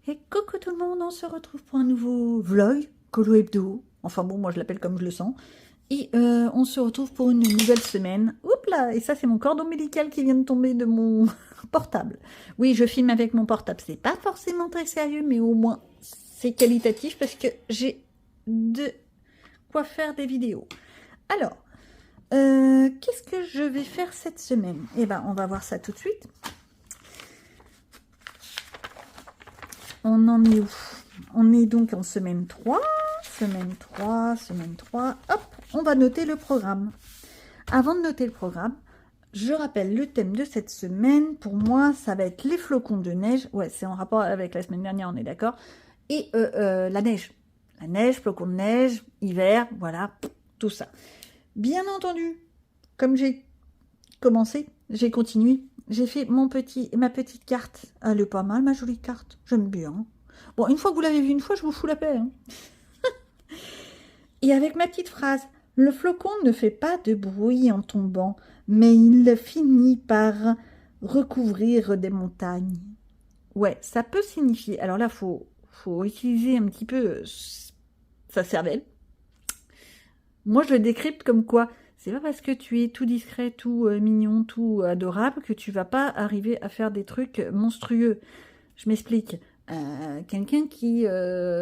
Et coucou tout le monde, on se retrouve pour un nouveau vlog, Colo Hebdo. Enfin bon, moi je l'appelle comme je le sens. Et on se retrouve pour une nouvelle semaine. Oups là, et ça c'est mon cordon médical qui vient de tomber de mon portable. Oui, je filme avec mon portable. C'est pas forcément très sérieux, mais au moins c'est qualitatif parce que j'ai de quoi faire des vidéos. Alors, qu'est-ce que je vais faire cette semaine? Eh ben, on va voir ça tout de suite. On en est où? On est donc en semaine 3, semaine 3, semaine 3. Hop, on va noter le programme. Avant de noter le programme, je rappelle le thème de cette semaine. Pour moi, ça va être les flocons de neige. Ouais, c'est en rapport avec la semaine dernière, on est d'accord. Et la neige. La neige, flocons de neige, hiver, voilà, tout ça. Bien entendu, comme j'ai commencé, j'ai continué. J'ai fait ma petite carte. Elle est pas mal, ma jolie carte. J'aime bien. Bon, une fois que vous l'avez vue une fois, je vous fous la paix. Hein. Et avec ma petite phrase, le flocon ne fait pas de bruit en tombant, mais il finit par recouvrir des montagnes. Ouais, ça peut signifier. Alors là, faut utiliser un petit peu sa cervelle. Moi, je le décrypte comme quoi c'est pas parce que tu es tout discret, tout mignon, tout adorable que tu vas pas arriver à faire des trucs monstrueux. Je m'explique. Quelqu'un qui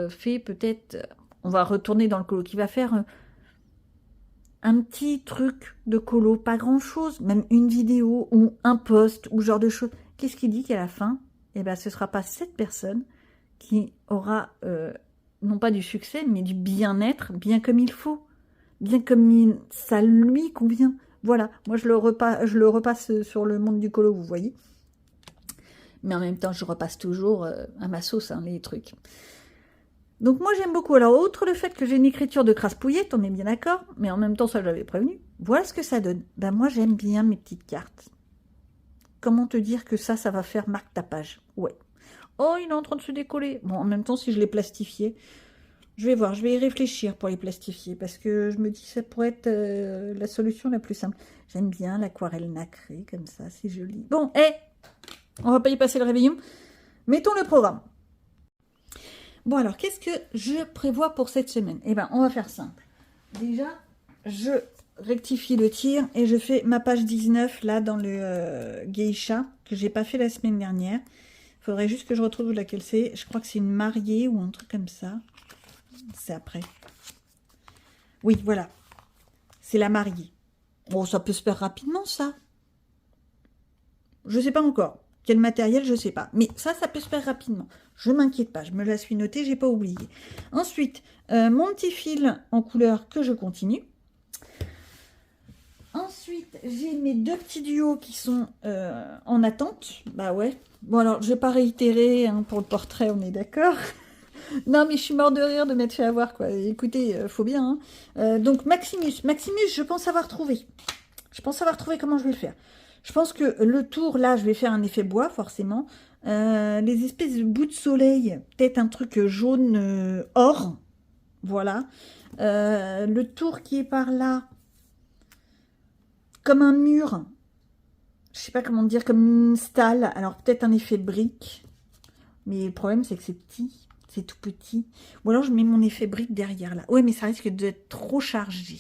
fait peut-être, on va retourner dans le colo, qui va faire un petit truc de colo, pas grand-chose, même une vidéo ou un post ou genre de choses. Qu'est-ce qu'il dit qu'à la fin, eh ben, ce sera pas cette personne qui aura non pas du succès, mais du bien-être, bien comme il faut. Bien comme ça lui convient. Voilà, moi je le repasse sur le monde du colo, vous voyez. Mais en même temps, je repasse toujours à ma sauce, hein, les trucs. Donc moi j'aime beaucoup. Alors, outre le fait que j'ai une écriture de crasse-pouillette, on est bien d'accord, mais en même temps, ça j'avais prévenu. Voilà ce que ça donne. Ben moi j'aime bien mes petites cartes. Comment te dire que ça va faire marque tapage? Ouais. Oh, il est en train de se décoller. Bon, en même temps, si je l'ai plastifié, je vais voir, je vais y réfléchir pour les plastifier, parce que je me dis que ça pourrait être la solution la plus simple. J'aime bien l'aquarelle nacrée, comme ça, c'est joli. Bon, on va pas y passer le réveillon. Mettons le programme. Bon, alors, qu'est-ce que je prévois pour cette semaine? Eh bien, on va faire simple. Déjà, je rectifie le tir et je fais ma page 19, là, dans le geisha, que j'ai pas fait la semaine dernière. Il faudrait juste que je retrouve laquelle c'est. Je crois que c'est une mariée ou un truc comme ça. C'est après. Oui, voilà. C'est la mariée. Bon, ça peut se faire rapidement, ça. Je sais pas encore. Quel matériel, je sais pas. Mais ça peut se faire rapidement. Je m'inquiète pas. Je me la suis notée, j'ai pas oublié. Ensuite, mon petit fil en couleur que je continue. Ensuite, j'ai mes deux petits duos qui sont en attente. Bah ouais. Bon, alors, je vais pas réitérer hein, pour le portrait, on est d'accord. Non, mais je suis mort de rire de m'être fait avoir, quoi. Écoutez, faut bien. Hein. Donc, Maximus, je pense avoir trouvé. Je pense avoir trouvé comment je vais le faire. Je pense que le tour, là, je vais faire un effet bois, forcément. Les espèces de bouts de soleil, peut-être un truc jaune or. Voilà. Le tour qui est par là, comme un mur. Je sais pas comment dire, comme une stalle. Alors, peut-être un effet brique. Mais le problème, c'est que c'est petit. C'est tout petit. Ou alors, je mets mon effet brique derrière, là. Ouais, mais ça risque d'être trop chargé.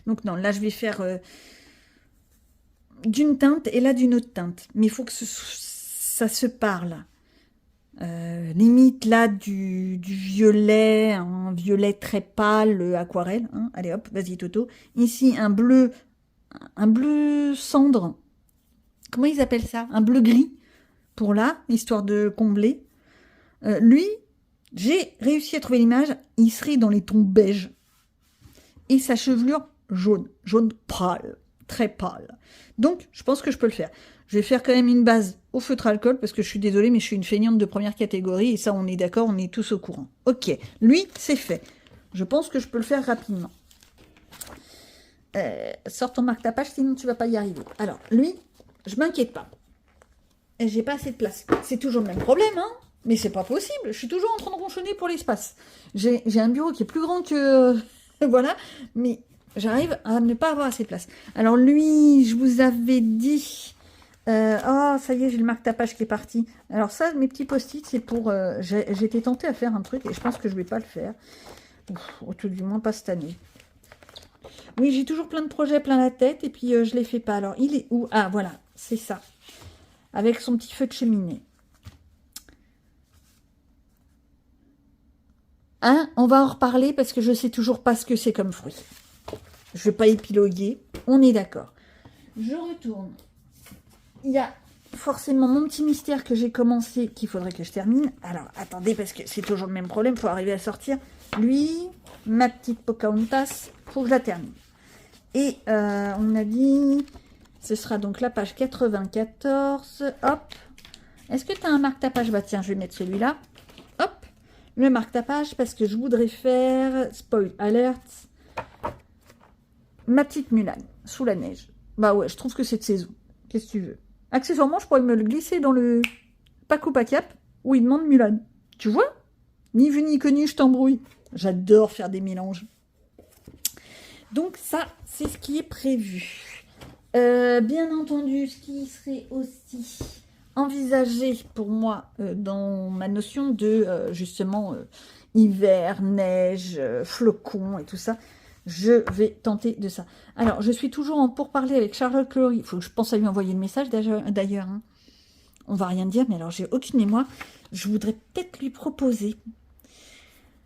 Donc, non, là, je vais faire d'une teinte et là, d'une autre teinte. Mais il faut que ça se parle. Limite, là, du violet, un violet très pâle, aquarelle. Hein. Allez, hop, vas-y, Toto. Ici, un bleu cendre. Comment ils appellent ça? Un bleu gris. Pour là, histoire de combler. Lui, j'ai réussi à trouver l'image, il serait dans les tons beige. Et sa chevelure jaune pâle, très pâle. Donc, je pense que je peux le faire. Je vais faire quand même une base au feutre alcool, parce que je suis désolée, mais je suis une feignante de première catégorie, et ça, on est d'accord, on est tous au courant. Ok, lui, c'est fait. Je pense que je peux le faire rapidement. Sors ton marque-tapage, sinon tu vas pas y arriver. Alors, lui, je m'inquiète pas. J'ai pas assez de place. C'est toujours le même problème, hein. Mais c'est pas possible. Je suis toujours en train de ronchonner pour l'espace. J'ai un bureau qui est plus grand que... voilà. Mais j'arrive à ne pas avoir assez de place. Alors lui, je vous avais dit Oh, ça y est, j'ai le marque-tapage qui est parti. Alors ça, mes petits post-it, c'est pour... J'étais tentée à faire un truc et je pense que je vais pas le faire. Ou tout du moins pas cette année. Oui, j'ai toujours plein de projets plein la tête et puis je les fais pas. Alors, il est où? Ah, voilà, c'est ça. Avec son petit feu de cheminée. Hein, on va en reparler parce que je sais toujours pas ce que c'est comme fruit. Je vais pas épiloguer, on est d'accord. Je retourne. Il y a forcément mon petit mystère que j'ai commencé, qu'il faudrait que je termine. Alors, attendez, parce que c'est toujours le même problème, il faut arriver à sortir. Lui, ma petite Pocahontas, faut que je la termine. Et on a dit, ce sera donc la page 94. Hop. Est-ce que tu as un marque-tapage? Bah tiens, je vais mettre celui-là. Hop. Le marque-tapage, parce que je voudrais faire, spoil alert, ma petite Mulan, sous la neige. Bah ouais, je trouve que c'est de saison. Qu'est-ce que tu veux? Accessoirement, je pourrais me le glisser dans le Paco Pacap où il demande Mulan. Tu vois? Ni vu ni connu, je t'embrouille. J'adore faire des mélanges. Donc ça, c'est ce qui est prévu. Bien entendu, ce qui serait aussi envisagé pour moi dans ma notion de justement hiver, neige, flocons et tout ça, je vais tenter de ça. Alors, je suis toujours en pourparlers avec Charlotte Clory. Il faut que je pense à lui envoyer le message d'ailleurs. Hein. On va rien dire, mais alors j'ai aucune mémoire. Je voudrais peut-être lui proposer.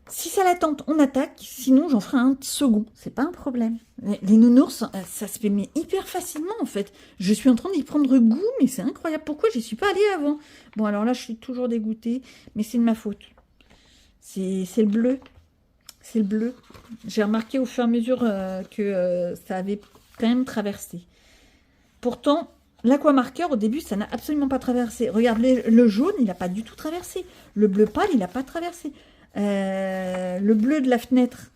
Si ça la tente, on attaque. Sinon, j'en ferai un second. C'est pas un problème. Les nounours, ça se fait mais hyper facilement en fait. Je suis en train d'y prendre goût, mais c'est incroyable. Pourquoi j'y suis pas allée avant? Bon, alors là, je suis toujours dégoûtée, mais c'est de ma faute. C'est le bleu. C'est le bleu. J'ai remarqué au fur et à mesure que ça avait quand même traversé. Pourtant, l'aquamarqueur, au début, ça n'a absolument pas traversé. Regardez, le jaune, il n'a pas du tout traversé. Le bleu pâle, il n'a pas traversé. Le bleu de la fenêtre,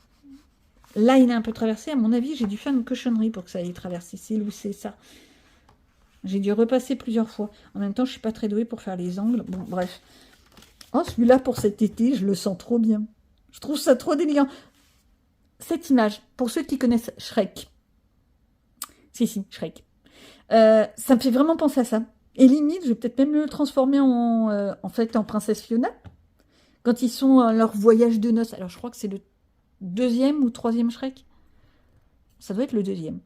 là, il a un peu traversé. À mon avis, j'ai dû faire une cochonnerie pour que ça ait traversé. C'est où c'est ça? J'ai dû repasser plusieurs fois. En même temps, je ne suis pas très douée pour faire les angles. Bon, bref. Oh, celui-là, pour cet été, je le sens trop bien. Je trouve ça trop délirant. Cette image, pour ceux qui connaissent Shrek. Si, Shrek. Ça me fait vraiment penser à ça. Et limite, je vais peut-être même le transformer en fait en princesse Fiona. Quand ils sont à leur voyage de noces. Alors, je crois que c'est le 2e ou 3e Shrek. Ça doit être le 2e.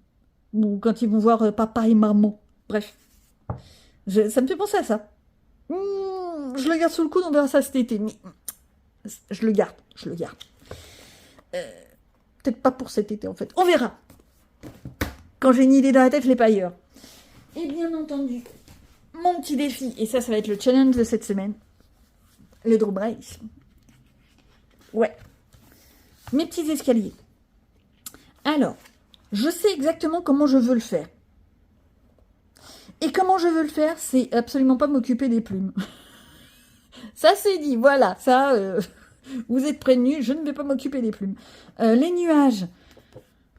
Ou quand ils vont voir papa et maman. Bref. Ça me fait penser à ça. Je le garde sous le coude, on verra ça cet été. Mais je le garde. Peut-être pas pour cet été, en fait. On verra. Quand j'ai une idée dans la tête, je l'ai pas ailleurs. Et bien entendu, mon petit défi, et ça va être le challenge de cette semaine, le Draw Brace. Ouais. Mes petits escaliers. Alors, je sais exactement comment je veux le faire. Et comment je veux le faire, c'est absolument pas m'occuper des plumes. Ça, c'est dit, voilà. Ça, vous êtes prévenus, je ne vais pas m'occuper des plumes. Les nuages,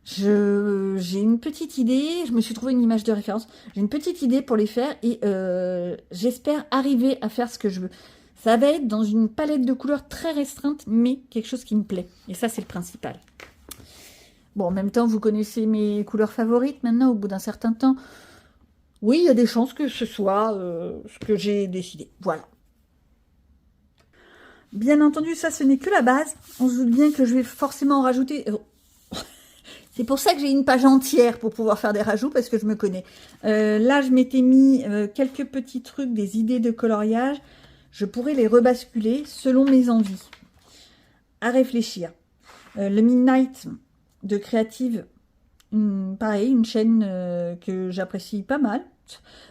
j'ai une petite idée. Je me suis trouvé une image de référence. J'ai une petite idée pour les faire et j'espère arriver à faire ce que je veux. Ça va être dans une palette de couleurs très restreinte, mais quelque chose qui me plaît. Et ça, c'est le principal. Bon, en même temps, vous connaissez mes couleurs favorites maintenant, au bout d'un certain temps. Oui, il y a des chances que ce soit ce que j'ai décidé. Voilà. Bien entendu, ça, ce n'est que la base. On se doute bien que je vais forcément en rajouter... C'est pour ça que j'ai une page entière pour pouvoir faire des rajouts, parce que je me connais. Là, je m'étais mis quelques petits trucs, des idées de coloriage. Je pourrais les rebasculer selon mes envies. À réfléchir. Le Midnight de Creative, pareil, une chaîne que j'apprécie pas mal.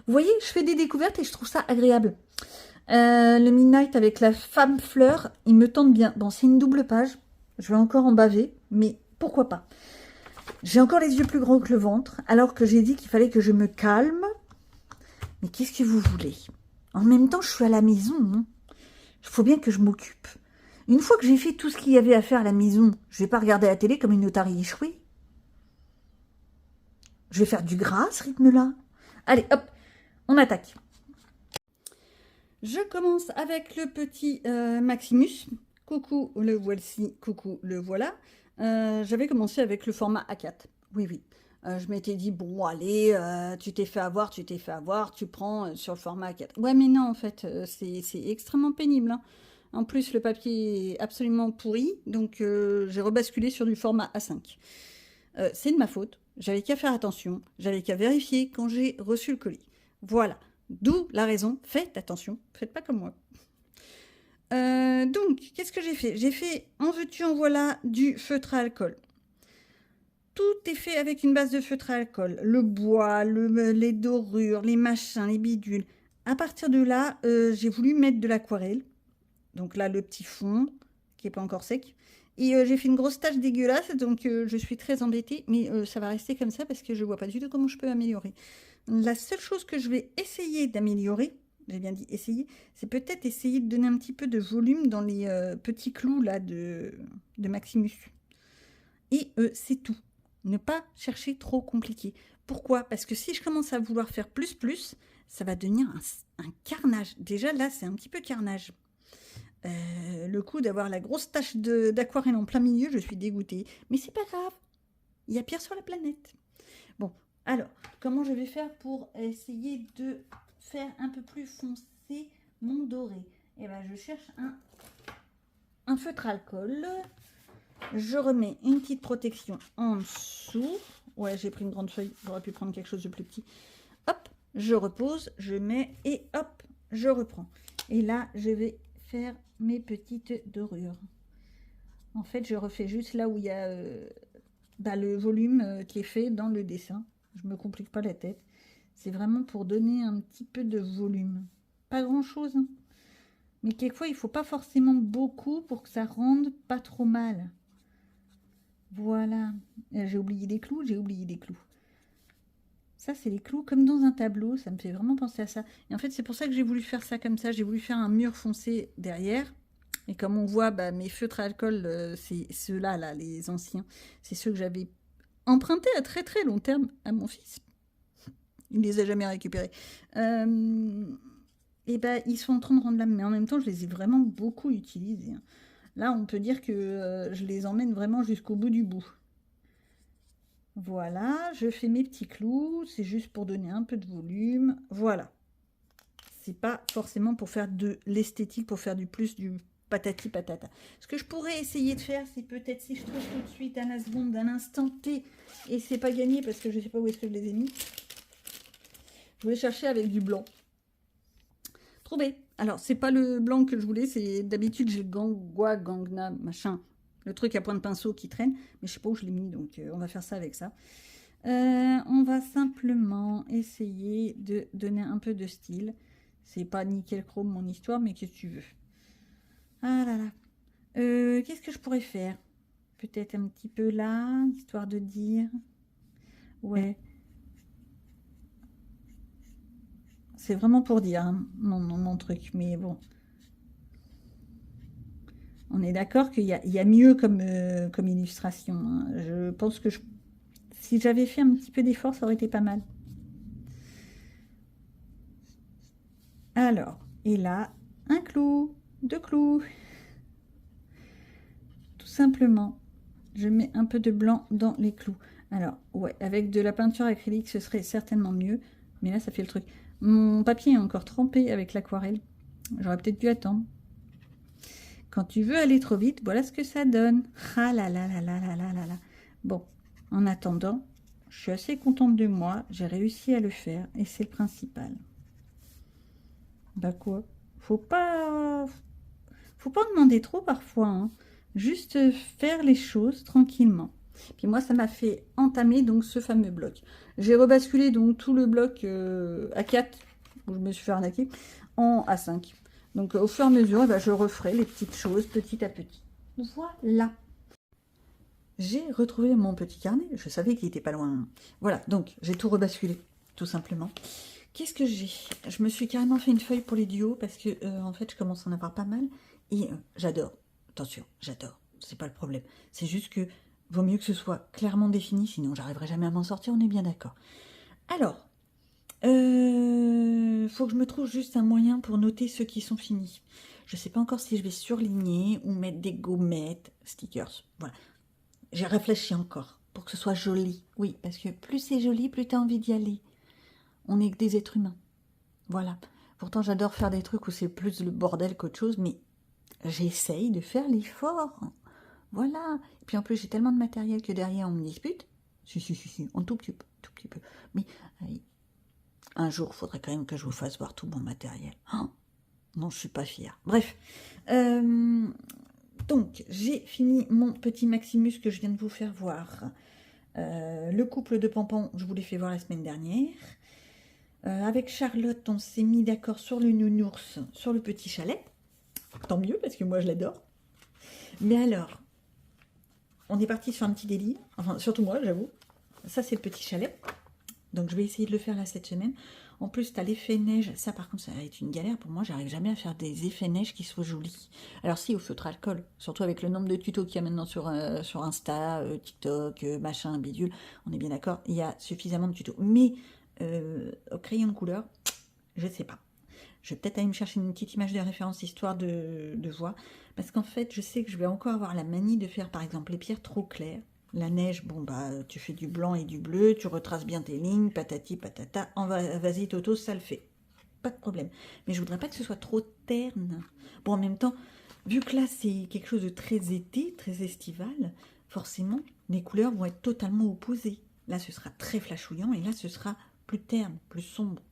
Vous voyez, je fais des découvertes et je trouve ça agréable. Le Midnight avec la femme fleur, il me tente bien. Bon, c'est une double page. Je vais encore en baver, mais pourquoi pas. J'ai encore les yeux plus grands que le ventre, alors que j'ai dit qu'il fallait que je me calme. Mais qu'est-ce que vous voulez? En même temps, je suis à la maison. Hein. Il faut bien que je m'occupe. Une fois que j'ai fait tout ce qu'il y avait à faire à la maison, je vais pas regarder la télé comme une otarie échouée. Je vais faire du gras à ce rythme-là. Allez, hop, on attaque. Je commence avec le petit Maximus. Coucou, le voici, coucou, le voilà. J'avais commencé avec le format A4. Oui. Je m'étais dit, bon, allez, tu t'es fait avoir, tu prends sur le format A4. Ouais, mais non, en fait, c'est extrêmement pénible, hein. En plus, le papier est absolument pourri, donc j'ai rebasculé sur du format A5. C'est de ma faute, j'avais qu'à faire attention, j'avais qu'à vérifier quand j'ai reçu le colis. Voilà, d'où la raison, faites attention, faites pas comme moi. Donc, qu'est-ce que j'ai fait? J'ai fait, en veux-tu, en voilà, du feutre à alcool. Tout est fait avec une base de feutre à alcool. Le bois, les dorures, les machins, les bidules. À partir de là, j'ai voulu mettre de l'aquarelle. Donc là, le petit fond, qui n'est pas encore sec. Et j'ai fait une grosse tache dégueulasse, donc je suis très embêtée. Mais ça va rester comme ça parce que je ne vois pas du tout comment je peux améliorer. La seule chose que je vais essayer d'améliorer, j'ai bien dit essayer, c'est peut-être essayer de donner un petit peu de volume dans les petits clous là de Maximus. Et c'est tout. Ne pas chercher trop compliqué. Pourquoi? Parce que si je commence à vouloir faire plus, ça va devenir un carnage. Déjà là, c'est un petit peu carnage. Le coup d'avoir la grosse tache d'aquarelle en plein milieu, je suis dégoûtée. Mais c'est pas grave. Il y a pire sur la planète. Bon, alors, comment je vais faire pour essayer de faire un peu plus foncé mon doré? Eh bien, je cherche un feutre alcool. Je remets une petite protection en dessous. Ouais, j'ai pris une grande feuille. J'aurais pu prendre quelque chose de plus petit. Hop, je repose, je mets et hop, je reprends. Et là, je vais faire mes petites dorures. En fait, je refais juste là où il y a le volume qui est fait dans le dessin. Je me complique pas la tête. C'est vraiment pour donner un petit peu de volume. Pas grand-chose, hein. Mais quelquefois, il ne faut pas forcément beaucoup pour que ça rende pas trop mal. Voilà. J'ai oublié des clous, Ça, c'est les clous comme dans un tableau. Ça me fait vraiment penser à ça. Et en fait, c'est pour ça que j'ai voulu faire ça comme ça. J'ai voulu faire un mur foncé derrière. Et comme on voit, mes feutres à alcool, c'est ceux-là, là, les anciens. C'est ceux que j'avais empruntés à très très long terme à mon fils. Il ne les a jamais récupérés. Et ils sont en train de rendre l'âme. Mais en même temps, je les ai vraiment beaucoup utilisés. Là, on peut dire que je les emmène vraiment jusqu'au bout du bout. Voilà, je fais mes petits clous. C'est juste pour donner un peu de volume. Voilà. C'est pas forcément pour faire de l'esthétique, pour faire du plus du patati patata. Ce que je pourrais essayer de faire, c'est peut-être si je trouve tout de suite à la seconde, à l'instant T, et c'est pas gagné parce que je sais pas où est-ce que je les ai mis. Je vais chercher avec du blanc. Trouvé. Alors, c'est pas le blanc que je voulais, c'est d'habitude j'ai le Gangwa, Gangna, machin. Le truc à point de pinceau qui traîne, mais je sais pas où je l'ai mis, donc on va faire ça avec ça. On va simplement essayer de donner un peu de style. C'est pas nickel chrome mon histoire, mais qu'est-ce que tu veux? Ah là là. Qu'est-ce que je pourrais faire? Peut-être un petit peu là, histoire de dire. Ouais. C'est vraiment pour dire, hein, mon truc, mais bon. On est d'accord qu'il y a mieux comme illustration, hein. Je pense que si j'avais fait un petit peu d'effort, ça aurait été pas mal. Alors, et là, un clou, 2 clous. Tout simplement, je mets un peu de blanc dans les clous. Alors, ouais, avec de la peinture acrylique, ce serait certainement mieux. Mais là, ça fait le truc. Mon papier est encore trempé avec l'aquarelle. J'aurais peut-être dû attendre. Quand tu veux aller trop vite, voilà ce que ça donne. Ah là là là là là là là là. Bon, en attendant, je suis assez contente de moi. J'ai réussi à le faire et c'est le principal. Bah quoi? Faut pas demander trop parfois, hein. Juste faire les choses tranquillement. Puis moi, ça m'a fait entamer donc ce fameux bloc. J'ai rebasculé donc tout le bloc A4, où je me suis fait arnaquer, en A5. Donc au fur et à mesure, je referai les petites choses petit à petit. Voilà. J'ai retrouvé mon petit carnet. Je savais qu'il était pas loin. Voilà, donc j'ai tout rebasculé, tout simplement. Qu'est-ce que j'ai? Je me suis carrément fait une feuille pour les duos parce que en fait, je commence à en avoir pas mal. Et j'adore. Attention, j'adore. C'est pas le problème. C'est juste que vaut mieux que ce soit clairement défini, sinon j'arriverai jamais à m'en sortir, on est bien d'accord. Alors, faut que je me trouve juste un moyen pour noter ceux qui sont finis. Je sais pas encore si je vais surligner ou mettre des gommettes, stickers. Voilà. J'ai réfléchi encore pour que ce soit joli. Oui, parce que plus c'est joli, plus tu as envie d'y aller. On n'est que des êtres humains. Voilà. Pourtant, j'adore faire des trucs où c'est plus le bordel qu'autre chose, mais j'essaye de faire l'effort. Voilà. Et puis en plus, j'ai tellement de matériel que derrière, on me dispute. Si, un tout petit peu, tout petit peu. Mais un jour, il faudrait quand même que je vous fasse voir tout mon matériel. Oh, non, je suis pas fière. Bref. Donc, j'ai fini mon petit Maximus que je viens de vous faire voir. Le couple de Pampan, je vous l'ai fait voir la semaine dernière. Avec Charlotte, on s'est mis d'accord sur le nounours, sur le petit chalet. Tant mieux, parce que moi, je l'adore. Mais alors, on est parti sur un petit délire. Enfin, surtout moi, j'avoue. Ça, c'est le petit chalet. Donc, je vais essayer de le faire là cette semaine. En plus, tu as l'effet neige. Ça, par contre, ça va être une galère pour moi. J'arrive jamais à faire des effets neige qui soient jolis. Alors, si, au feutre alcool. Surtout avec le nombre de tutos qu'il y a maintenant sur Insta, TikTok, machin, bidule. On est bien d'accord. Il y a suffisamment de tutos. Mais au crayon de couleur, je sais pas. Je vais peut-être aller me chercher une petite image de référence histoire de voir. Parce qu'en fait, je sais que je vais encore avoir la manie de faire, par exemple, les pierres trop claires. La neige, bon bah, tu fais du blanc et du bleu, tu retraces bien tes lignes, patati patata, vas-y Toto, ça le fait. Pas de problème. Mais je voudrais pas que ce soit trop terne. Bon, en même temps, vu que là, c'est quelque chose de très été, très estival, forcément, les couleurs vont être totalement opposées. Là, ce sera très flashouillant, et là, ce sera plus terne, plus sombre,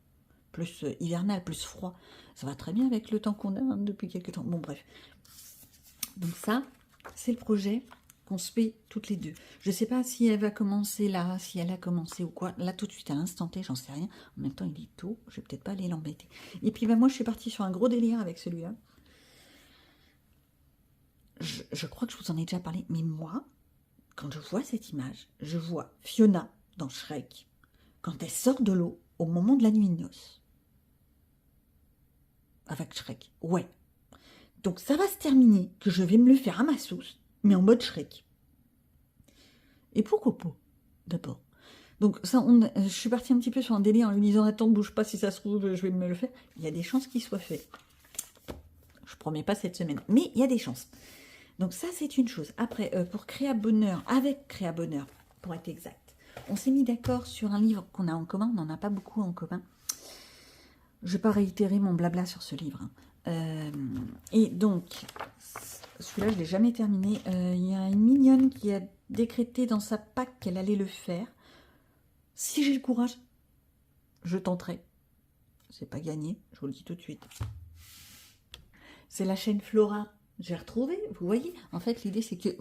plus hivernal, plus froid. Ça va très bien avec le temps qu'on a depuis quelques temps. Bon, bref. Donc ça, c'est le projet qu'on se fait toutes les deux. Je ne sais pas si elle va commencer là, si elle a commencé ou quoi. Là, tout de suite, à l'instant T, j'en sais rien. En même temps, il est tôt, je vais peut-être pas aller l'embêter. Et puis, moi, je suis partie sur un gros délire avec celui-là. Je crois que je vous en ai déjà parlé, mais moi, quand je vois cette image, je vois Fiona dans Shrek, quand elle sort de l'eau au moment de la nuit de noces. Avec Shrek, ouais. Donc, ça va se terminer, que je vais me le faire à ma sauce, mais en mode Shrek. Et pourquoi pas, d'abord. Donc ça, je suis partie un petit peu sur un délire en lui disant « Attends, bouge pas, si ça se trouve, je vais me le faire. » Il y a des chances qu'il soit fait. Je promets pas cette semaine, mais il y a des chances. Donc ça, c'est une chose. Après, pour Créa Bonheur, avec Créa Bonheur, pour être exact, on s'est mis d'accord sur un livre qu'on a en commun. On n'en a pas beaucoup en commun. Je ne vais pas réitérer mon blabla sur ce livre. Et donc, celui-là, je ne l'ai jamais terminé. Il y a une mignonne qui a décrété dans sa PAC qu'elle allait le faire. Si j'ai le courage, je tenterai. C'est pas gagné, je vous le dis tout de suite. C'est la chaîne Flora. J'ai retrouvé, vous voyez. En fait, l'idée, c'est que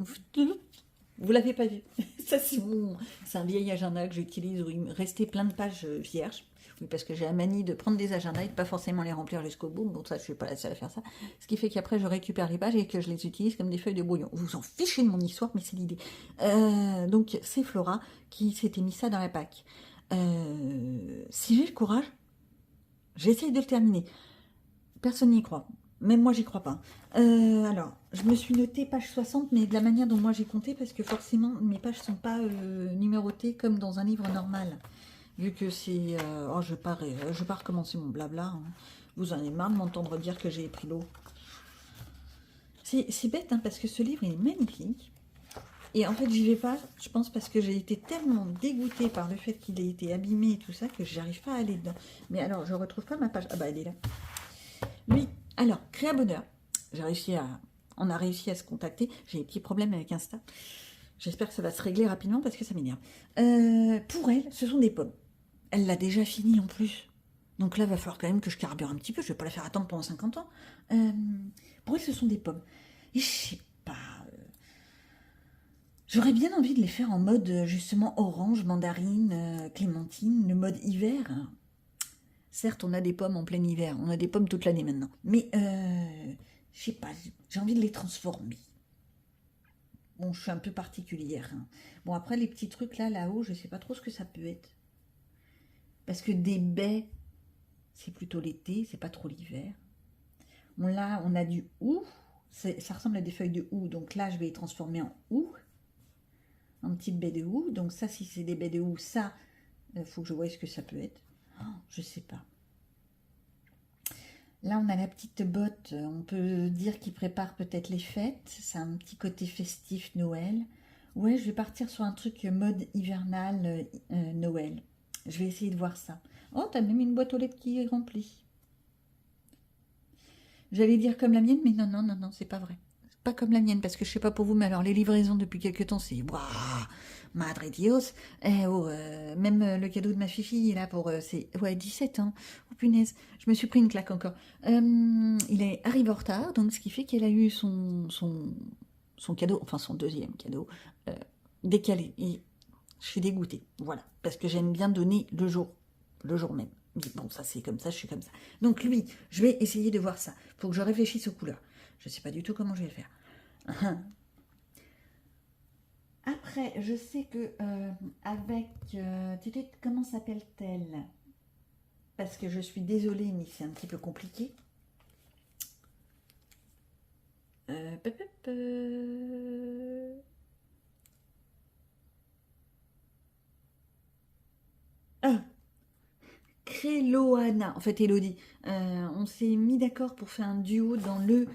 vous l'avez pas vu. Ça, c'est un vieil agenda que j'utilise où il me restait plein de pages vierges. Oui, parce que j'ai la manie de prendre des agendas et de pas forcément les remplir jusqu'au bout. Bon, ça, je suis pas la seule à faire ça. Ce qui fait qu'après, je récupère les pages et que je les utilise comme des feuilles de brouillon. Vous en fichez de mon histoire, mais c'est l'idée. Donc, c'est Flora qui s'était mis ça dans la PAC. Si j'ai le courage, j'essaye de le terminer. Personne n'y croit. Même moi, j'y crois pas. Alors, je me suis noté page 60, mais de la manière dont moi j'ai compté, parce que forcément, mes pages sont pas numérotées comme dans un livre normal. Vu que c'est... oh, je vais pas recommencer mon blabla. Hein. Vous en avez marre de m'entendre dire que j'ai pris l'eau. C'est bête, hein, parce que ce livre, il est magnifique. Et en fait, j'y vais pas, je pense, parce que j'ai été tellement dégoûtée par le fait qu'il ait été abîmé et tout ça, que j'arrive pas à aller dedans. Mais alors, je retrouve pas ma page. Ah bah, elle est là. Oui, alors, Créa Bonheur. On a réussi à se contacter. J'ai des petits problèmes avec Insta. J'espère que ça va se régler rapidement parce que ça m'énerve. Pour elle, ce sont des pommes. Elle l'a déjà fini en plus. Donc là, il va falloir quand même que je carbure un petit peu. Je ne vais pas la faire attendre pendant 50 ans. Pour elle, ce sont des pommes. Et je sais pas. J'aurais bien envie de les faire en mode, justement, orange, mandarine, clémentine, le mode hiver. Certes, on a des pommes en plein hiver. On a des pommes toute l'année maintenant. Mais, je sais pas. J'ai envie de les transformer. Bon, je suis un peu particulière. Hein. Bon, après, les petits trucs là-haut, je sais pas trop ce que ça peut être. Parce que des baies, c'est plutôt l'été, c'est pas trop l'hiver. On a du hou, ça ressemble à des feuilles de hou, donc là je vais les transformer en hou, en petites baies de hou. Donc ça, si c'est des baies de hou, ça, faut que je voie ce que ça peut être. Oh, je sais pas. Là, on a la petite botte, on peut dire qu'il prépare peut-être les fêtes. C'est un petit côté festif Noël. Ouais, je vais partir sur un truc mode hivernal, Noël. Je vais essayer de voir ça. Oh, t'as même une boîte aux lettres qui est remplie. J'allais dire comme la mienne, mais non, non, non, non, c'est pas vrai. C'est pas comme la mienne, parce que je sais pas pour vous, mais alors les livraisons depuis quelques temps, c'est waouh, Madre Dios. Même le cadeau de ma fifi, là, c'est ouais, 17 ans. Oh punaise, je me suis pris une claque encore. Il arrive en retard, donc ce qui fait qu'elle a eu son cadeau, enfin son deuxième cadeau, euh, décalé. Et je suis dégoûtée, voilà, parce que j'aime bien donner le jour même. Mais bon, ça c'est comme ça, je suis comme ça. Donc lui, je vais essayer de voir ça. Faut que je réfléchisse aux couleurs. Je sais pas du tout comment je vais faire. Après, je sais que avec... comment s'appelle-t-elle? Parce que je suis désolée, mais c'est un petit peu compliqué. Peu, peu, peu. Ah, Créloana, en fait Elodie, on s'est mis d'accord pour faire un duo dans le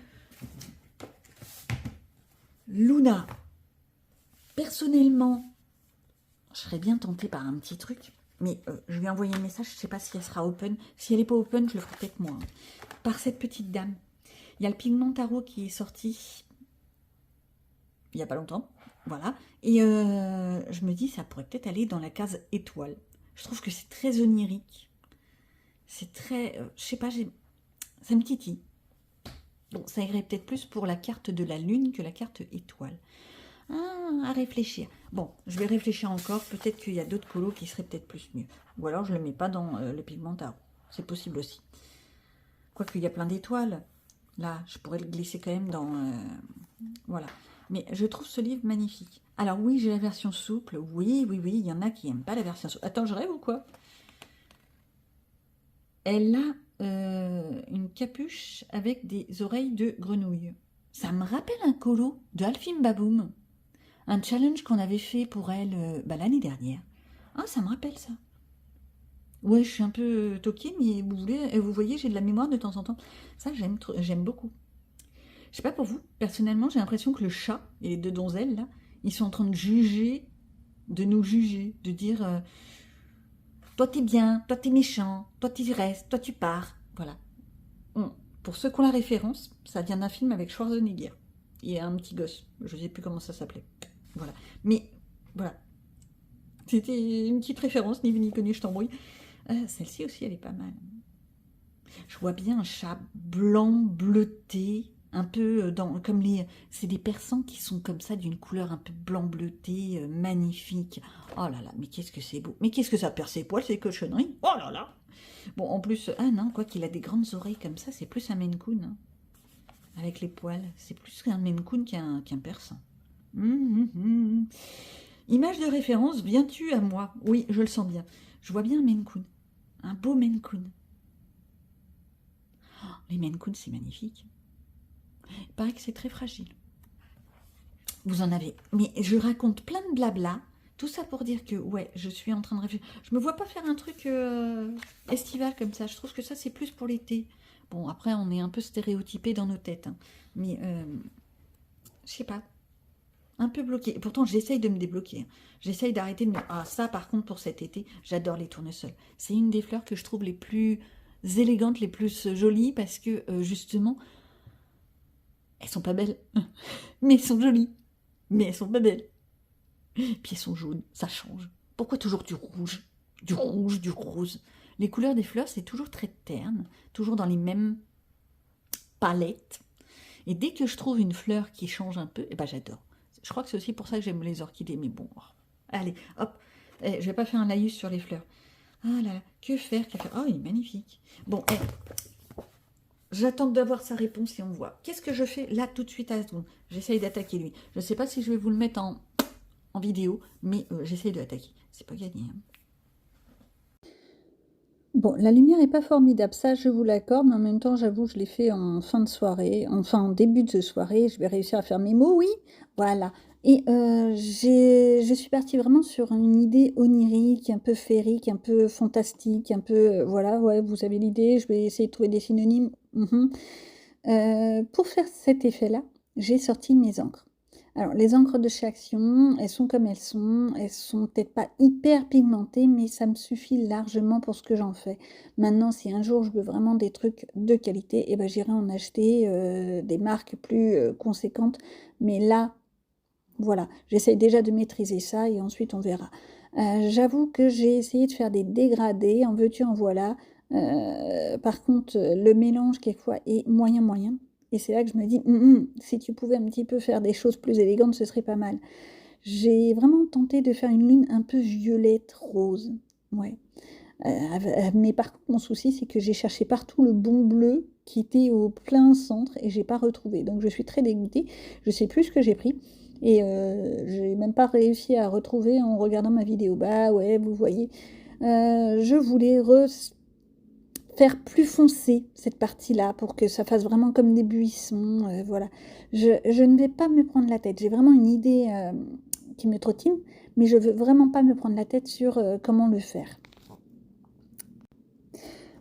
Luna. Personnellement, je serais bien tentée par un petit truc, mais je lui ai envoyé un message, je ne sais pas si elle sera open. Si elle n'est pas open, je le ferai peut-être moi. Par cette petite dame. Il y a le pigment tarot qui est sorti il n'y a pas longtemps, voilà. Et je me dis, ça pourrait peut-être aller dans la case étoile. Je trouve que c'est très onirique. C'est très, je sais pas, ça me titille. Bon, ça irait peut-être plus pour la carte de la lune que la carte étoile. Ah, à réfléchir. Bon, je vais réfléchir encore. Peut-être qu'il y a d'autres colos qui seraient peut-être plus mieux. Ou alors je ne le mets pas dans le pigment tarot. C'est possible aussi. Quoique il y a plein d'étoiles. Là, je pourrais le glisser quand même dans... voilà. Mais je trouve ce livre magnifique. Alors oui, j'ai la version souple. Oui, oui, oui. Il y en a qui n'aiment pas la version souple. Attends, je rêve ou quoi? Elle a une capuche avec des oreilles de grenouille. Ça me rappelle un colo de Alfim Baboum. Un challenge qu'on avait fait pour elle l'année dernière. Ah, ça me rappelle ça. Ouais, je suis un peu toquée, mais vous voyez, j'ai de la mémoire de temps en temps. Ça, j'aime beaucoup. Je sais pas pour vous, personnellement, j'ai l'impression que le chat et les deux donzelles, là, ils sont en train de nous juger, de dire toi t'es bien, toi t'es méchant, toi tu restes, toi tu pars. Voilà. Pour ceux qui ont la référence, ça vient d'un film avec Schwarzenegger. Il y a un petit gosse, je ne sais plus comment ça s'appelait. Voilà. Mais voilà. C'était une petite référence, ni vu ni connu, je t'embrouille. Celle-ci aussi, elle est pas mal. Je vois bien un chat blanc, bleuté, un peu comme les... C'est des persans qui sont comme ça, d'une couleur un peu blanc bleuté, magnifique. Oh là là, mais qu'est-ce que c'est beau. Mais qu'est-ce que ça perd ses poils, ces cochonneries. Oh là là. Bon, en plus, ah non, quoi qu'il a des grandes oreilles comme ça, c'est plus un Maine Coon. Hein, avec les poils. C'est plus qu'un Maine Coon qu'un persan. Image de référence, viens-tu à moi? Oui, je le sens bien. Je vois bien un Maine Coon. Un beau Maine Coon. Oh, les Maine Coon, c'est magnifique. Il paraît que c'est très fragile. Vous en avez. Mais je raconte plein de blabla. Tout ça pour dire que, ouais, je suis en train de réfléchir. Je me vois pas faire un truc estival comme ça. Je trouve que ça, c'est plus pour l'été. Bon, après, on est un peu stéréotypé dans nos têtes. Hein. Mais, je sais pas. Un peu bloqué. Et pourtant, j'essaye de me débloquer. Hein. J'essaye d'arrêter de me... Ah, ça, par contre, pour cet été, j'adore les tournesols. C'est une des fleurs que je trouve les plus élégantes, les plus jolies, parce que, justement, elles sont pas belles. Mais elles sont jolies. Mais elles sont pas belles. Puis elles sont jaunes, ça change. Pourquoi toujours du rouge? Du rouge, du rose. Les couleurs des fleurs, c'est toujours très terne, toujours dans les mêmes palettes. Et dès que je trouve une fleur qui change un peu, eh ben j'adore. Je crois que c'est aussi pour ça que j'aime les orchidées, mais bon. Allez, hop, je vais pas faire un laïus sur les fleurs. Ah là là, que faire, que faire? Oh, il est magnifique. Bon, j'attends d'avoir sa réponse et on voit. Qu'est-ce que je fais là tout de suite à la seconde? J'essaye d'attaquer lui. Je ne sais pas si je vais vous le mettre en vidéo, mais j'essaye de l'attaquer. C'est pas gagné. Hein. Bon, la lumière n'est pas formidable, ça je vous l'accorde, mais en même temps, j'avoue, je l'ai fait en fin de soirée, enfin en début de soirée, je vais réussir à faire mes mots, oui, voilà. Et je suis partie vraiment sur une idée onirique, un peu féerique, un peu fantastique, un peu, voilà, ouais, vous avez l'idée, je vais essayer de trouver des synonymes. Pour faire cet effet-là, j'ai sorti mes encres. Alors, les encres de chez Action, elles sont comme elles sont. Elles sont peut-être pas hyper pigmentées, mais ça me suffit largement pour ce que j'en fais. Maintenant, si un jour je veux vraiment des trucs de qualité, eh ben, j'irai en acheter des marques plus conséquentes. Mais là, voilà, j'essaye déjà de maîtriser ça et ensuite on verra. J'avoue que j'ai essayé de faire des dégradés, en veux-tu, en voilà. Par contre, le mélange, quelquefois, est moyen moyen. Et c'est là que je me dis: si tu pouvais un petit peu faire des choses plus élégantes, ce serait pas mal». J'ai vraiment tenté de faire une lune un peu violette rose, ouais. Mais par contre, mon souci, c'est que j'ai cherché partout le bon bleu qui était au plein centre et j'ai pas retrouvé. Donc je suis très dégoûtée. Je sais plus ce que j'ai pris et j'ai même pas réussi à retrouver en regardant ma vidéo. Bah ouais, vous voyez, je voulais faire plus foncé cette partie-là pour que ça fasse vraiment comme des buissons, voilà. Je ne vais pas me prendre la tête. J'ai vraiment une idée qui me trottine, mais je veux vraiment pas me prendre la tête sur comment le faire.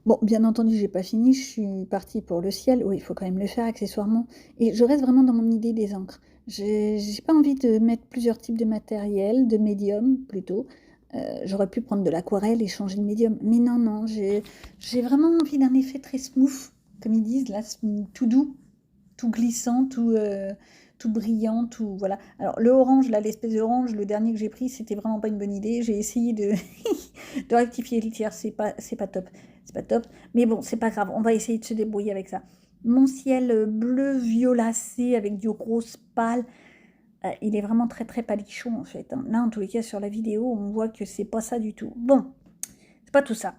Bon, bien entendu, j'ai pas fini, je suis partie pour le ciel. Oui, il faut quand même le faire accessoirement. Et je reste vraiment dans mon idée des encres. J'ai pas envie de mettre plusieurs types de matériel, de médium plutôt. J'aurais pu prendre de l'aquarelle et changer de médium. Mais non, non, j'ai vraiment envie d'un effet très smooth, comme ils disent là, tout doux, tout glissant, tout brillant, tout voilà. Alors le orange, là, l'espèce d'orange, le dernier que j'ai pris, c'était vraiment pas une bonne idée. J'ai essayé de, de rectifier le tiers, c'est pas top. C'est pas top. Mais bon, c'est pas grave, on va essayer de se débrouiller avec ça. Mon ciel bleu violacé avec du rose pâle, il est vraiment très très palichon en fait, hein. Là, en tous les cas, sur la vidéo, on voit que c'est pas ça du tout. Bon, c'est pas tout ça.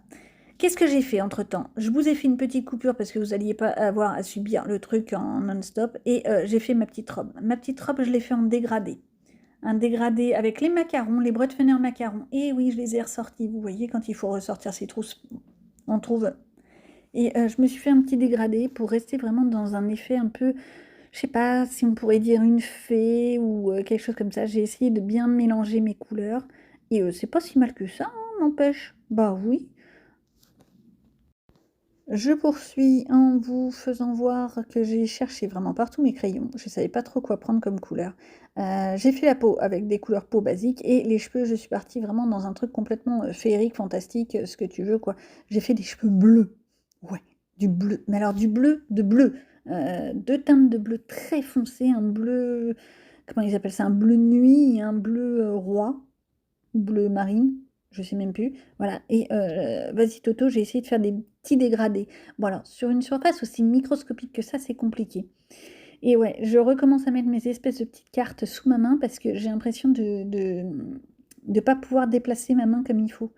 Qu'est-ce que j'ai fait entre-temps? Je vous ai fait une petite coupure parce que vous n'alliez pas avoir à subir le truc en non-stop. Et j'ai fait ma petite robe. Ma petite robe, je l'ai fait en dégradé. Un dégradé avec les macarons, les Bretfelner macarons. Et oui, je les ai ressortis. Vous voyez, quand il faut ressortir ses trousses, on trouve. Et je me suis fait un petit dégradé pour rester vraiment dans un effet un peu, je sais pas si on pourrait dire une fée ou quelque chose comme ça. J'ai essayé de bien mélanger mes couleurs. Et c'est pas si mal que ça, hein, n'empêche. Bah oui. Je poursuis en vous faisant voir que j'ai cherché vraiment partout mes crayons. Je ne savais pas trop quoi prendre comme couleur. J'ai fait la peau avec des couleurs peau basiques et les cheveux, je suis partie vraiment dans un truc complètement féerique, fantastique, ce que tu veux, quoi. J'ai fait des cheveux bleus. Ouais, du bleu. Mais alors du bleu de bleu. Deux teintes de bleu très foncé, un bleu, comment ils appellent ça? Un bleu nuit et un bleu roi, bleu marine, je sais même plus. Voilà, et vas-y Toto, j'ai essayé de faire des petits dégradés. Bon alors, sur une surface aussi microscopique que ça, c'est compliqué. Et ouais, je recommence à mettre mes espèces de petites cartes sous ma main parce que j'ai l'impression de pas pouvoir déplacer ma main comme il faut.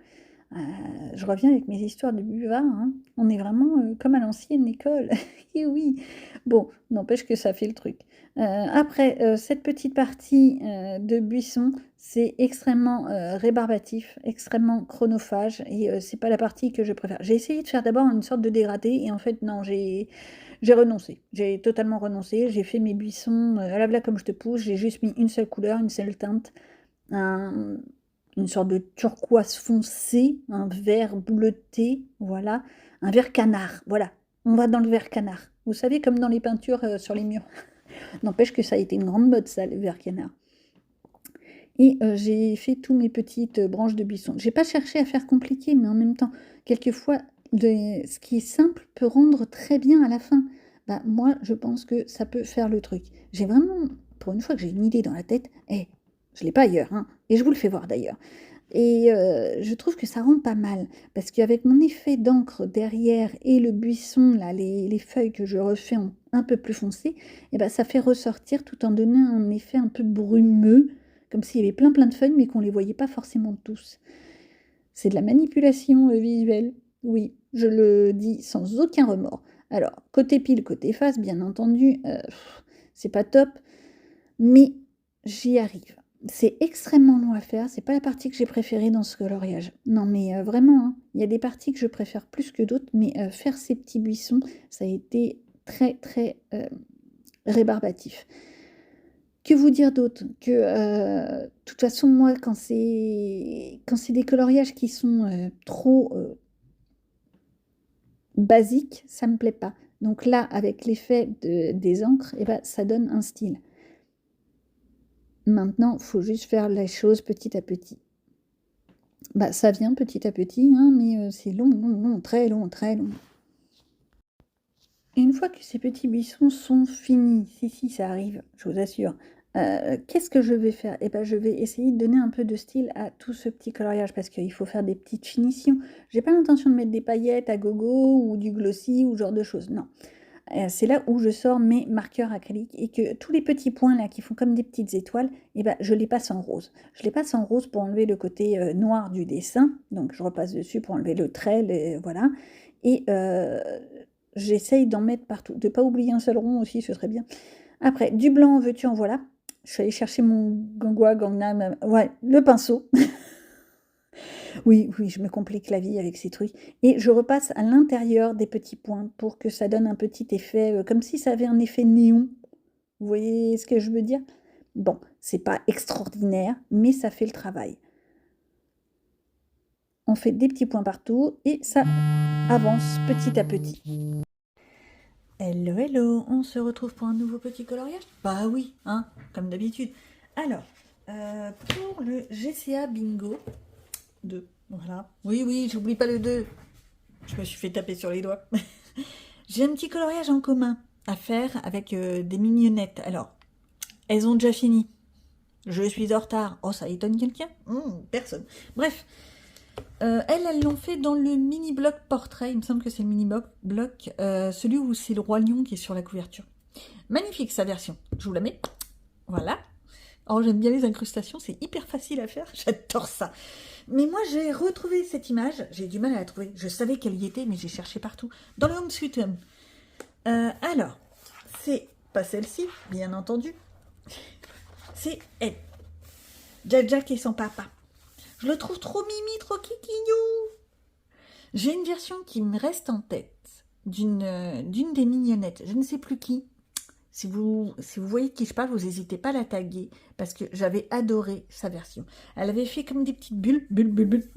Je reviens avec mes histoires de buvard, hein. On est vraiment comme à l'ancienne école. Et oui, bon, n'empêche que ça fait le truc. Après, cette petite partie de buisson, c'est extrêmement rébarbatif, extrêmement chronophage, et c'est pas la partie que je préfère. J'ai essayé de faire d'abord une sorte de dégradé, et en fait, non, j'ai renoncé. J'ai totalement renoncé. J'ai fait mes buissons à la comme je te pousse. J'ai juste mis une seule couleur, une seule teinte, un, une sorte de turquoise foncé, un vert bleuté, voilà, un vert canard, voilà. On va dans le vert canard. Vous savez, comme dans les peintures sur les murs. N'empêche que ça a été une grande mode, ça, le vert canard. Et j'ai fait tous mes petites branches de buisson. J'ai pas cherché à faire compliqué, mais en même temps, quelquefois, ce qui est simple peut rendre très bien à la fin. Bah, moi, je pense que ça peut faire le truc. J'ai vraiment, pour une fois que j'ai une idée dans la tête, je ne l'ai pas ailleurs, hein, et je vous le fais voir d'ailleurs. Et je trouve que ça rend pas mal, parce qu'avec mon effet d'encre derrière et le buisson, là, les feuilles que je refais un peu plus foncées, et ben, ça fait ressortir tout en donnant un effet un peu brumeux, comme s'il y avait plein plein de feuilles, mais qu'on ne les voyait pas forcément tous. C'est de la manipulation visuelle, oui, je le dis sans aucun remords. Alors, côté pile, côté face, bien entendu, c'est pas top, mais j'y arrive. C'est extrêmement long à faire, c'est pas la partie que j'ai préférée dans ce coloriage. Non mais vraiment, hein, il y a des parties que je préfère plus que d'autres, mais faire ces petits buissons, ça a été très très rébarbatif. Que vous dire d'autre? Que de toute façon, moi, quand c'est des coloriages qui sont trop basiques, ça me plaît pas. Donc là, avec l'effet des encres, eh ben, ça donne un style. Maintenant, il faut juste faire les choses petit à petit. Bah, ça vient petit à petit, hein, mais c'est long, long, long, très long, très long. Et une fois que ces petits buissons sont finis, si, ça arrive, je vous assure, qu'est-ce que je vais faire? Eh ben, je vais essayer de donner un peu de style à tout ce petit coloriage parce qu'il faut faire des petites finitions. J'ai pas l'intention de mettre des paillettes à gogo ou du glossy ou ce genre de choses, non. C'est là où je sors mes marqueurs acryliques et que tous les petits points là qui font comme des petites étoiles, eh ben, je les passe en rose. Je les passe en rose pour enlever le côté noir du dessin. Donc je repasse dessus pour enlever le trait, voilà. Et j'essaye d'en mettre partout. De ne pas oublier un seul rond aussi, ce serait bien. Après, du blanc, veux-tu, en voilà. Je suis allée chercher mon Gangnam, ouais, le pinceau. Oui, je me complique la vie avec ces trucs. Et je repasse à l'intérieur des petits points pour que ça donne un petit effet, comme si ça avait un effet néon. Vous voyez ce que je veux dire? Bon, c'est pas extraordinaire, mais ça fait le travail. On fait des petits points partout et ça avance petit à petit. Hello, hello, on se retrouve pour un nouveau petit coloriage? Bah oui, hein, comme d'habitude. Alors, pour le GCA Bingo 2, voilà. Oui, j'oublie pas le 2. Je me suis fait taper sur les doigts. J'ai un petit coloriage en commun à faire avec des mignonnettes. Alors, elles ont déjà fini. Je suis en retard. Oh, ça étonne quelqu'un? Personne. Bref, elles l'ont fait dans le mini-bloc portrait. Il me semble que c'est le mini-bloc, celui où c'est le roi lion qui est sur la couverture. Magnifique sa version. Je vous la mets. Voilà. Oh, j'aime bien les incrustations, c'est hyper facile à faire. J'adore ça. Mais moi, j'ai retrouvé cette image. J'ai du mal à la trouver. Je savais qu'elle y était, mais j'ai cherché partout. Dans le Home Sweet Home. Alors, c'est pas celle-ci, bien entendu. C'est elle. Jack et son papa. Je le trouve trop mimi, trop kikignou. J'ai une version qui me reste en tête d'une des mignonnettes. Je ne sais plus qui. Si vous voyez de qui je parle, vous n'hésitez pas à la taguer parce que j'avais adoré sa version. Elle avait fait comme des petites bulles, bulles,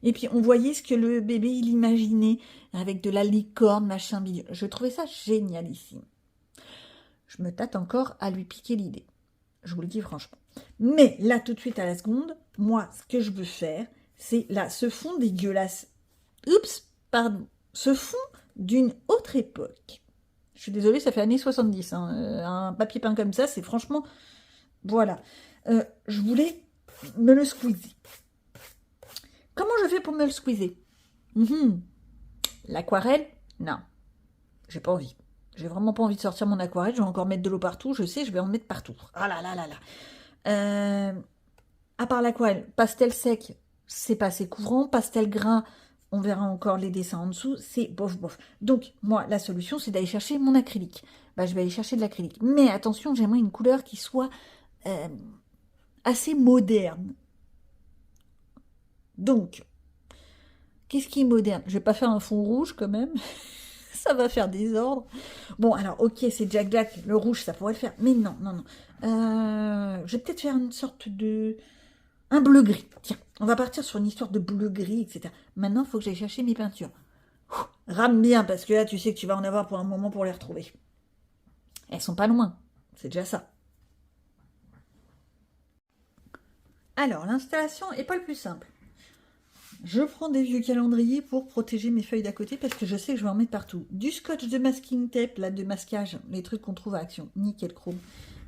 et puis on voyait ce que le bébé il imaginait avec de la licorne, machin, bidule. Je trouvais ça génialissime. Je me tâte encore à lui piquer l'idée. Je vous le dis franchement. Mais là, tout de suite à la seconde, moi, ce que je veux faire, c'est là, ce fond dégueulasse. Oups, pardon. Ce fond d'une autre époque. Je suis désolée, ça fait années 70. Hein. Un papier peint comme ça, c'est franchement... Voilà. Je voulais me le squeezer. Comment je fais pour me le squeezer? L'aquarelle? Non. J'ai pas envie. J'ai vraiment pas envie de sortir mon aquarelle. Je vais encore mettre de l'eau partout. Je sais, je vais en mettre partout. Ah là là là là. À part l'aquarelle, pastel sec, c'est pas assez couvrant. Pastel grain, on verra encore les dessins en dessous, c'est bof bof. Donc, moi, la solution, c'est d'aller chercher mon acrylique. Bah, je vais aller chercher de l'acrylique. Mais attention, j'aimerais une couleur qui soit assez moderne. Donc, qu'est-ce qui est moderne? Je vais pas faire un fond rouge quand même. Ça va faire désordre. Bon, alors, ok, c'est Jack, le rouge, ça pourrait le faire. Mais non. Je vais peut-être faire une sorte de... Un bleu-gris. Tiens, on va partir sur une histoire de bleu-gris, etc. Maintenant, il faut que j'aille chercher mes peintures. Rame bien, parce que là, tu sais que tu vas en avoir pour un moment pour les retrouver. Elles sont pas loin. C'est déjà ça. Alors, l'installation n'est pas le plus simple. Je prends des vieux calendriers pour protéger mes feuilles d'à côté, parce que je sais que je vais en mettre partout. Du scotch de masking tape, là, de masquage, les trucs qu'on trouve à Action. Nickel chrome.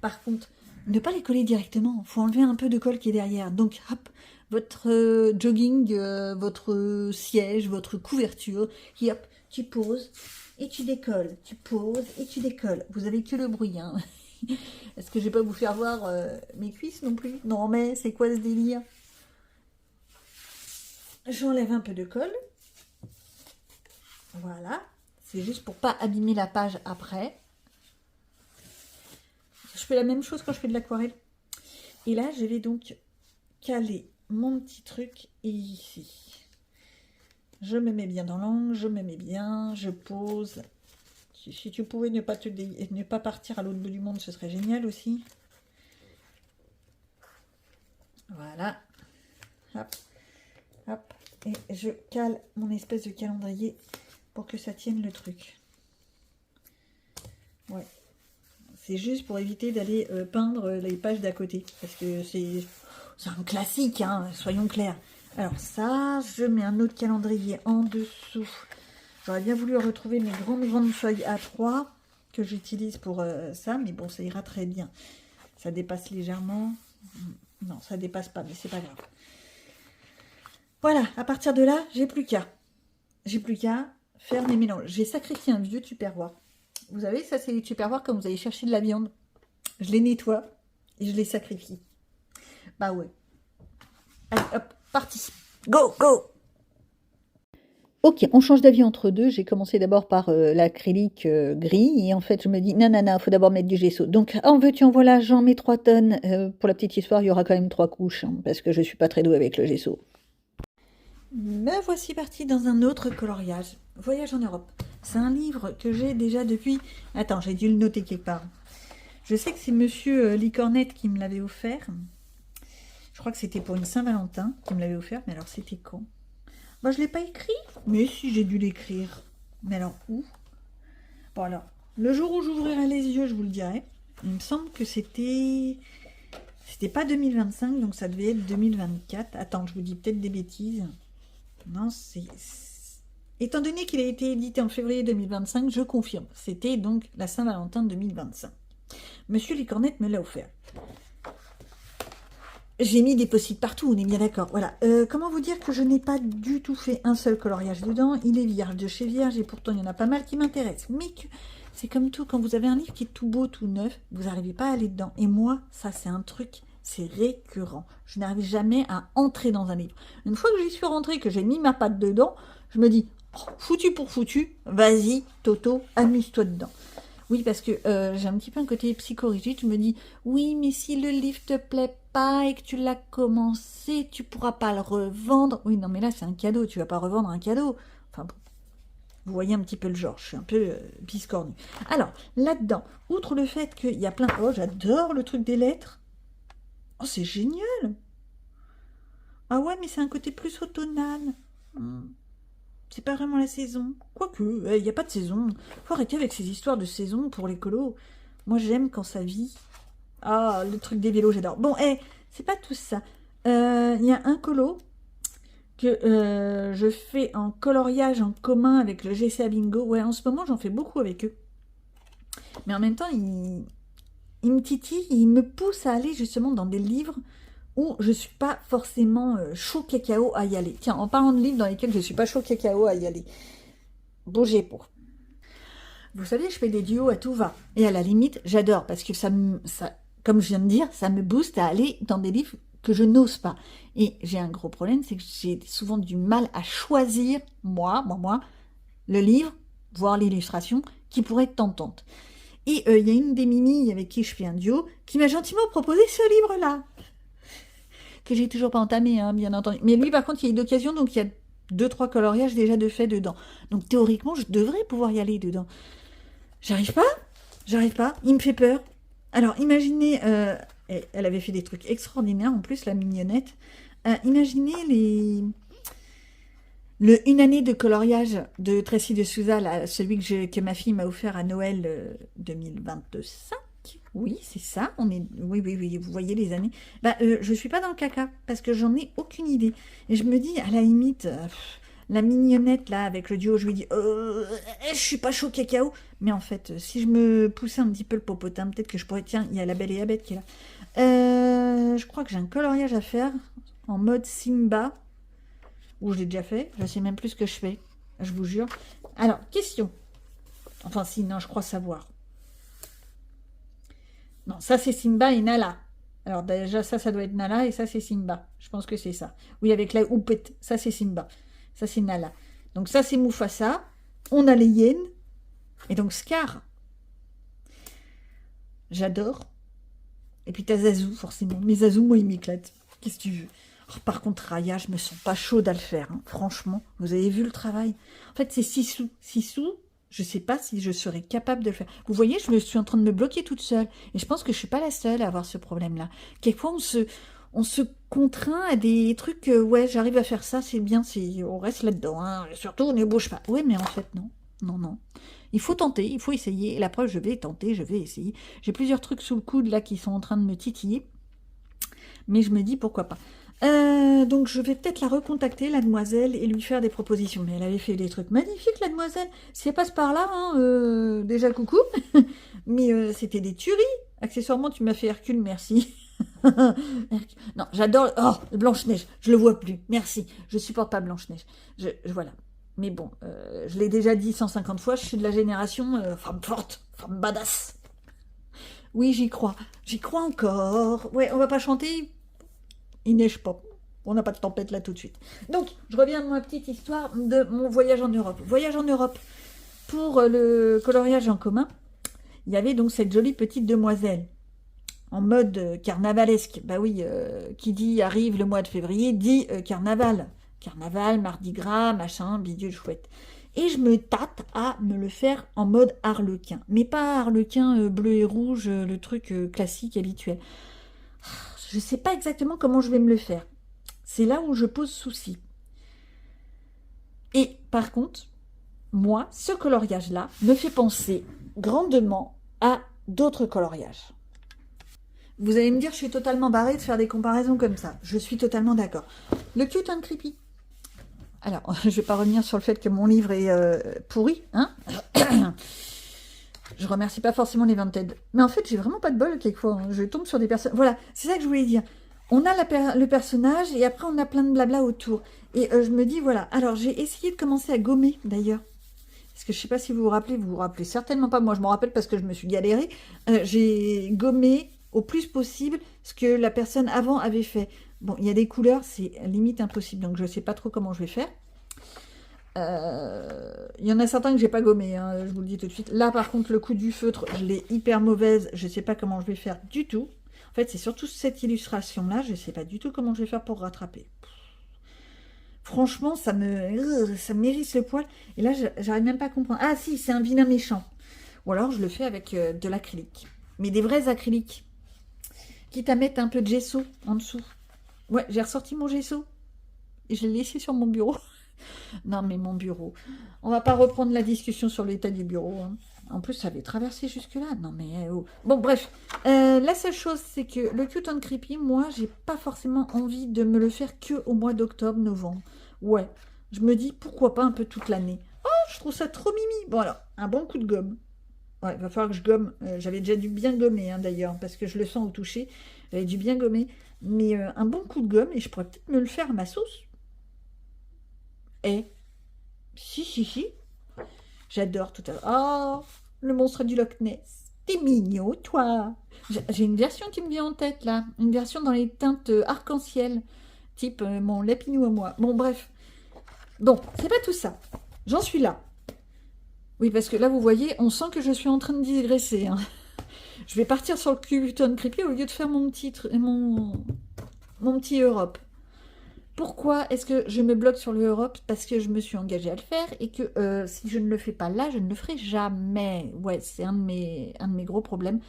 Par contre, ne pas les coller directement. Il faut enlever un peu de colle qui est derrière. Donc, hop, votre jogging, votre siège, votre couverture, et hop, tu poses et tu décolles. Tu poses et tu décolles. Vous avez que le bruit, hein. Est-ce que je vais pas vous faire voir mes cuisses non plus? Non, mais c'est quoi ce délire? J'enlève un peu de colle. Voilà. C'est juste pour pas abîmer la page après. Je fais la même chose quand je fais de l'aquarelle. Et là, je vais donc caler mon petit truc ici. Je me mets bien dans l'angle, je me mets bien, je pose. Si tu pouvais ne pas partir à l'autre bout du monde, ce serait génial aussi. Voilà. Hop, hop. Et je cale mon espèce de calendrier pour que ça tienne le truc. Ouais. C'est juste pour éviter d'aller peindre les pages d'à côté. Parce que c'est un classique, hein, soyons clairs. Alors ça, je mets un autre calendrier en dessous. J'aurais bien voulu retrouver mes grandes feuilles A3 que j'utilise pour ça. Mais bon, ça ira très bien. Ça dépasse légèrement. Non, ça dépasse pas, mais c'est pas grave. Voilà, à partir de là, j'ai plus qu'à faire mes mélanges. J'ai sacrifié un vieux tupperware. Vous savez, ça c'est les tupperwares quand vous allez chercher de la viande. Je les nettoie et je les sacrifie. Bah ouais. Allez, hop, parti. Go, go. Ok, on change d'avis entre deux. J'ai commencé d'abord par l'acrylique gris. Et en fait, je me dis, nanana, il faut d'abord mettre du gesso. Donc, en veux-tu, en voilà, j'en mets 3 tonnes. Pour la petite histoire, il y aura quand même 3 couches. Hein, parce que je suis pas très douée avec le gesso. Me voici partie dans un autre coloriage. Voyage en Europe. C'est un livre que j'ai déjà depuis... Attends, j'ai dû le noter quelque part. Je sais que c'est Monsieur Licornette qui me l'avait offert. Je crois que c'était pour une Saint-Valentin qui me l'avait offert. Mais alors, c'était quand? Bah, je ne l'ai pas écrit. Mais si, j'ai dû l'écrire. Mais alors, où? Bon, alors, le jour où j'ouvrirai les yeux, je vous le dirai. Il me semble que c'était... C'était pas 2025, donc ça devait être 2024. Attends, je vous dis peut-être des bêtises. Non, étant donné qu'il a été édité en février 2025, je confirme. C'était donc la Saint-Valentin 2025. Monsieur Licornette me l'a offert. J'ai mis des post-it partout, on est bien d'accord. Voilà. Comment vous dire que je n'ai pas du tout fait un seul coloriage dedans. Il est vierge de chez Vierge et pourtant il y en a pas mal qui m'intéressent. Mais c'est comme tout, quand vous avez un livre qui est tout beau, tout neuf, vous n'arrivez pas à aller dedans. Et moi, ça c'est un truc... C'est récurrent. Je n'arrive jamais à entrer dans un livre. Une fois que j'y suis rentrée, que j'ai mis ma patte dedans, je me dis, oh, foutu pour foutu, vas-y, Toto, amuse-toi dedans. Oui, parce que j'ai un petit peu un côté psychorigide. Je me dis, oui, mais si le livre te plaît pas et que tu l'as commencé, tu pourras pas le revendre. Oui, non, mais là, c'est un cadeau. Tu vas pas revendre un cadeau. Enfin, bon. Vous voyez un petit peu le genre. Je suis un peu biscornue. Alors, là-dedans, outre le fait qu'il y a plein... Oh, j'adore le truc des lettres. Oh, c'est génial! Ah ouais, mais c'est un côté plus automnal. C'est pas vraiment la saison. Quoique, il n'y a pas de saison. Faut arrêter avec ces histoires de saison pour les colos. Moi, j'aime quand ça vit. Ah, le truc des vélos, j'adore. Bon, c'est pas tout ça. Il y a un colo que je fais en coloriage en commun avec le GCA Bingo. Ouais, en ce moment, j'en fais beaucoup avec eux. Mais en même temps, il me titille, il me pousse à aller justement dans des livres où je ne suis pas forcément chaud cacao à y aller. Tiens, en parlant de livres dans lesquels je ne suis pas chaud cacao à y aller. Bougez pour. Vous savez, je fais des duos à tout va. Et à la limite, j'adore parce que ça, comme je viens de dire, ça me booste à aller dans des livres que je n'ose pas. Et j'ai un gros problème, c'est que j'ai souvent du mal à choisir, moi, le livre, voire l'illustration, qui pourrait être tentante. Et il y a une des mimis avec qui je fais un duo qui m'a gentiment proposé ce livre-là. Que j'ai toujours pas entamé, hein, bien entendu. Mais lui, par contre, il y a eu d'occasion, donc il y a 2-3 coloriages déjà de fait dedans. Donc théoriquement, je devrais pouvoir y aller dedans. J'arrive pas. Il me fait peur. Alors, imaginez, elle avait fait des trucs extraordinaires, en plus, la mignonnette. Imaginez une année de coloriage de Tracy de Souza, là, celui que ma fille m'a offert à Noël 2025. Oui, c'est ça. Oui, vous voyez les années. Je suis pas dans le caca parce que j'en ai aucune idée. Et je me dis, à la limite, la mignonnette là avec le duo, je lui dis, je suis pas chaud cacao. Mais en fait, si je me poussais un petit peu le popotin, peut-être que je pourrais. Tiens, il y a la Belle et la Bête qui est là. Je crois que j'ai un coloriage à faire en mode Simba. Ou je l'ai déjà fait, je sais même plus ce que je fais, je vous jure. Alors, question. Enfin, si, non, je crois savoir. Non, ça c'est Simba et Nala. Alors déjà, ça doit être Nala et ça c'est Simba. Je pense que c'est ça. Oui, avec la houppette, ça c'est Simba. Ça c'est Nala. Donc ça c'est Mufasa. On a les hyènes. Et donc Scar. J'adore. Et puis t'as Zazu, forcément. Mais Zazu, moi, il m'éclate. Qu'est-ce que tu veux? Oh, par contre, Raya, je me sens pas chaude à le faire. Hein. Franchement, vous avez vu le travail? En fait, c'est 6 sous. 6 sous, je sais pas si je serais capable de le faire. Vous voyez, je me suis en train de me bloquer toute seule. Et je pense que je suis pas la seule à avoir ce problème-là. Quelquefois, on se contraint à des trucs, ouais, j'arrive à faire ça, c'est bien, on reste là-dedans. Hein. Surtout, on ne bouge pas. Ouais, mais en fait, non. non, non. Il faut tenter, il faut essayer. Et la preuve, je vais tenter, je vais essayer. J'ai plusieurs trucs sous le coude là qui sont en train de me titiller. Mais je me dis pourquoi pas. Donc je vais peut-être la recontacter, la demoiselle, et lui faire des propositions. Mais elle avait fait des trucs magnifiques, la demoiselle. Si elle passe par là, hein, déjà coucou. Mais c'était des tueries. Accessoirement, tu m'as fait Hercule, merci. Non, j'adore... Oh, Blanche-Neige, je le vois plus. Merci, je supporte pas Blanche-Neige. Voilà. Mais bon, je l'ai déjà dit 150 fois, je suis de la génération femme forte, femme badass. Oui, j'y crois. J'y crois encore. Ouais, on va pas chanter. Il neige pas. On n'a pas de tempête là tout de suite. Donc, je reviens de ma petite histoire de mon voyage en Europe. Voyage en Europe pour le coloriage en commun. Il y avait donc cette jolie petite demoiselle en mode carnavalesque. Bah oui, qui dit arrive le mois de février dit carnaval. Carnaval, mardi gras, machin, bidule chouette. Et je me tâte à me le faire en mode harlequin. Mais pas harlequin bleu et rouge, le truc classique, habituel. Je ne sais pas exactement comment je vais me le faire. C'est là où je pose souci. Et par contre, moi, ce coloriage-là me fait penser grandement à d'autres coloriages. Vous allez me dire, je suis totalement barrée de faire des comparaisons comme ça. Je suis totalement d'accord. Le Cute and Creepy. Alors, je ne vais pas revenir sur le fait que mon livre est pourri, hein. Je remercie pas forcément les Vinted. Mais en fait, j'ai vraiment pas de bol quelquefois. Je tombe sur des personnes... Voilà, c'est ça que je voulais dire. On a le personnage et après on a plein de blabla autour. Et je me dis, voilà. Alors, j'ai essayé de commencer à gommer, d'ailleurs. Parce que je sais pas si vous vous rappelez certainement pas. Moi, je m'en rappelle parce que je me suis galérée. J'ai gommé au plus possible ce que la personne avant avait fait. Bon, il y a des couleurs, c'est limite impossible. Donc, je sais pas trop comment je vais faire. Il y en a certains que j'ai pas gommé, hein, je vous le dis tout de suite. Là, par contre, le coup du feutre, je l'ai hyper mauvaise. Je sais pas comment je vais faire du tout. En fait, c'est surtout cette illustration-là. Je sais pas du tout comment je vais faire pour rattraper. Franchement, ça m'hérisse le poil. Et là, j'arrive même pas à comprendre. Ah si, c'est un vilain méchant. Ou alors, je le fais avec de l'acrylique. Mais des vrais acryliques. Quitte à mettre un peu de gesso en dessous. Ouais, j'ai ressorti mon gesso. Et je l'ai laissé sur mon bureau. Non, mais mon bureau. On va pas reprendre la discussion sur l'état du bureau. Hein. En plus, ça avait traversé jusque-là. Non, mais... Oh. Bon, bref. La seule chose, c'est que le Cute and Creepy, moi, j'ai pas forcément envie de me le faire que au mois d'octobre, novembre. Ouais. Je me dis, pourquoi pas un peu toute l'année. Oh, je trouve ça trop mimi. Bon, alors, un bon coup de gomme. Ouais, il va falloir que je gomme. J'avais déjà dû bien gommer, hein, d'ailleurs, parce que je le sens au toucher. J'avais dû bien gommer. Mais un bon coup de gomme, et je pourrais peut-être me le faire à ma sauce. Si. J'adore tout à l'heure. Oh, le monstre du Loch Ness. T'es mignon, toi. J'ai une version qui me vient en tête, là. Une version dans les teintes arc-en-ciel. Type mon lapinou à moi. Bon, bref. Donc, c'est pas tout ça. J'en suis là. Oui, parce que là, vous voyez, on sent que je suis en train de digresser. Hein. Je vais partir sur le Cute and Creepy au lieu de faire mon petit Europe. Pourquoi est-ce que je me bloque sur l'Europe? Parce que je me suis engagée à le faire et que si je ne le fais pas là, je ne le ferai jamais. Ouais, c'est un de mes gros problèmes.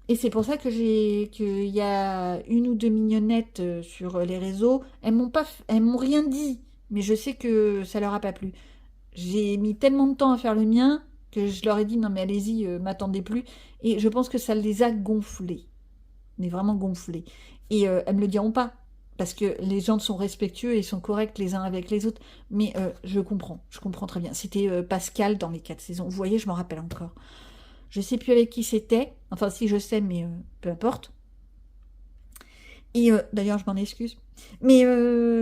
Et c'est pour ça qu'il y a une ou deux mignonnettes sur les réseaux. Elles m'ont rien dit, mais je sais que ça leur a pas plu. J'ai mis tellement de temps à faire le mien que je leur ai dit non mais allez-y, m'attendez plus. Et je pense que ça les a gonflés, mais vraiment gonflés. Et elles me le diront pas. Parce que les gens sont respectueux et sont corrects les uns avec les autres. Mais je comprends très bien. C'était Pascal dans les 4 saisons. Vous voyez, je m'en rappelle encore. Je sais plus avec qui c'était. Enfin, si je sais, mais peu importe. Et d'ailleurs, je m'en excuse. Mais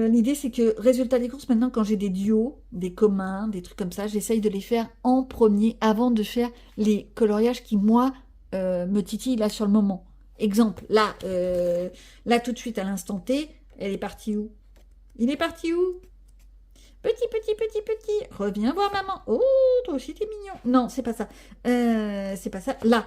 l'idée, c'est que, résultat des courses, maintenant, quand j'ai des duos, des communs, des trucs comme ça, j'essaye de les faire en premier avant de faire les coloriages qui, moi, me titillent là sur le moment. Exemple, là tout de suite, à l'instant T, elle est partie où? Il est parti où? Petit. Reviens voir maman. Oh, toi aussi, t'es mignon. Non, c'est pas ça. C'est pas ça. Là.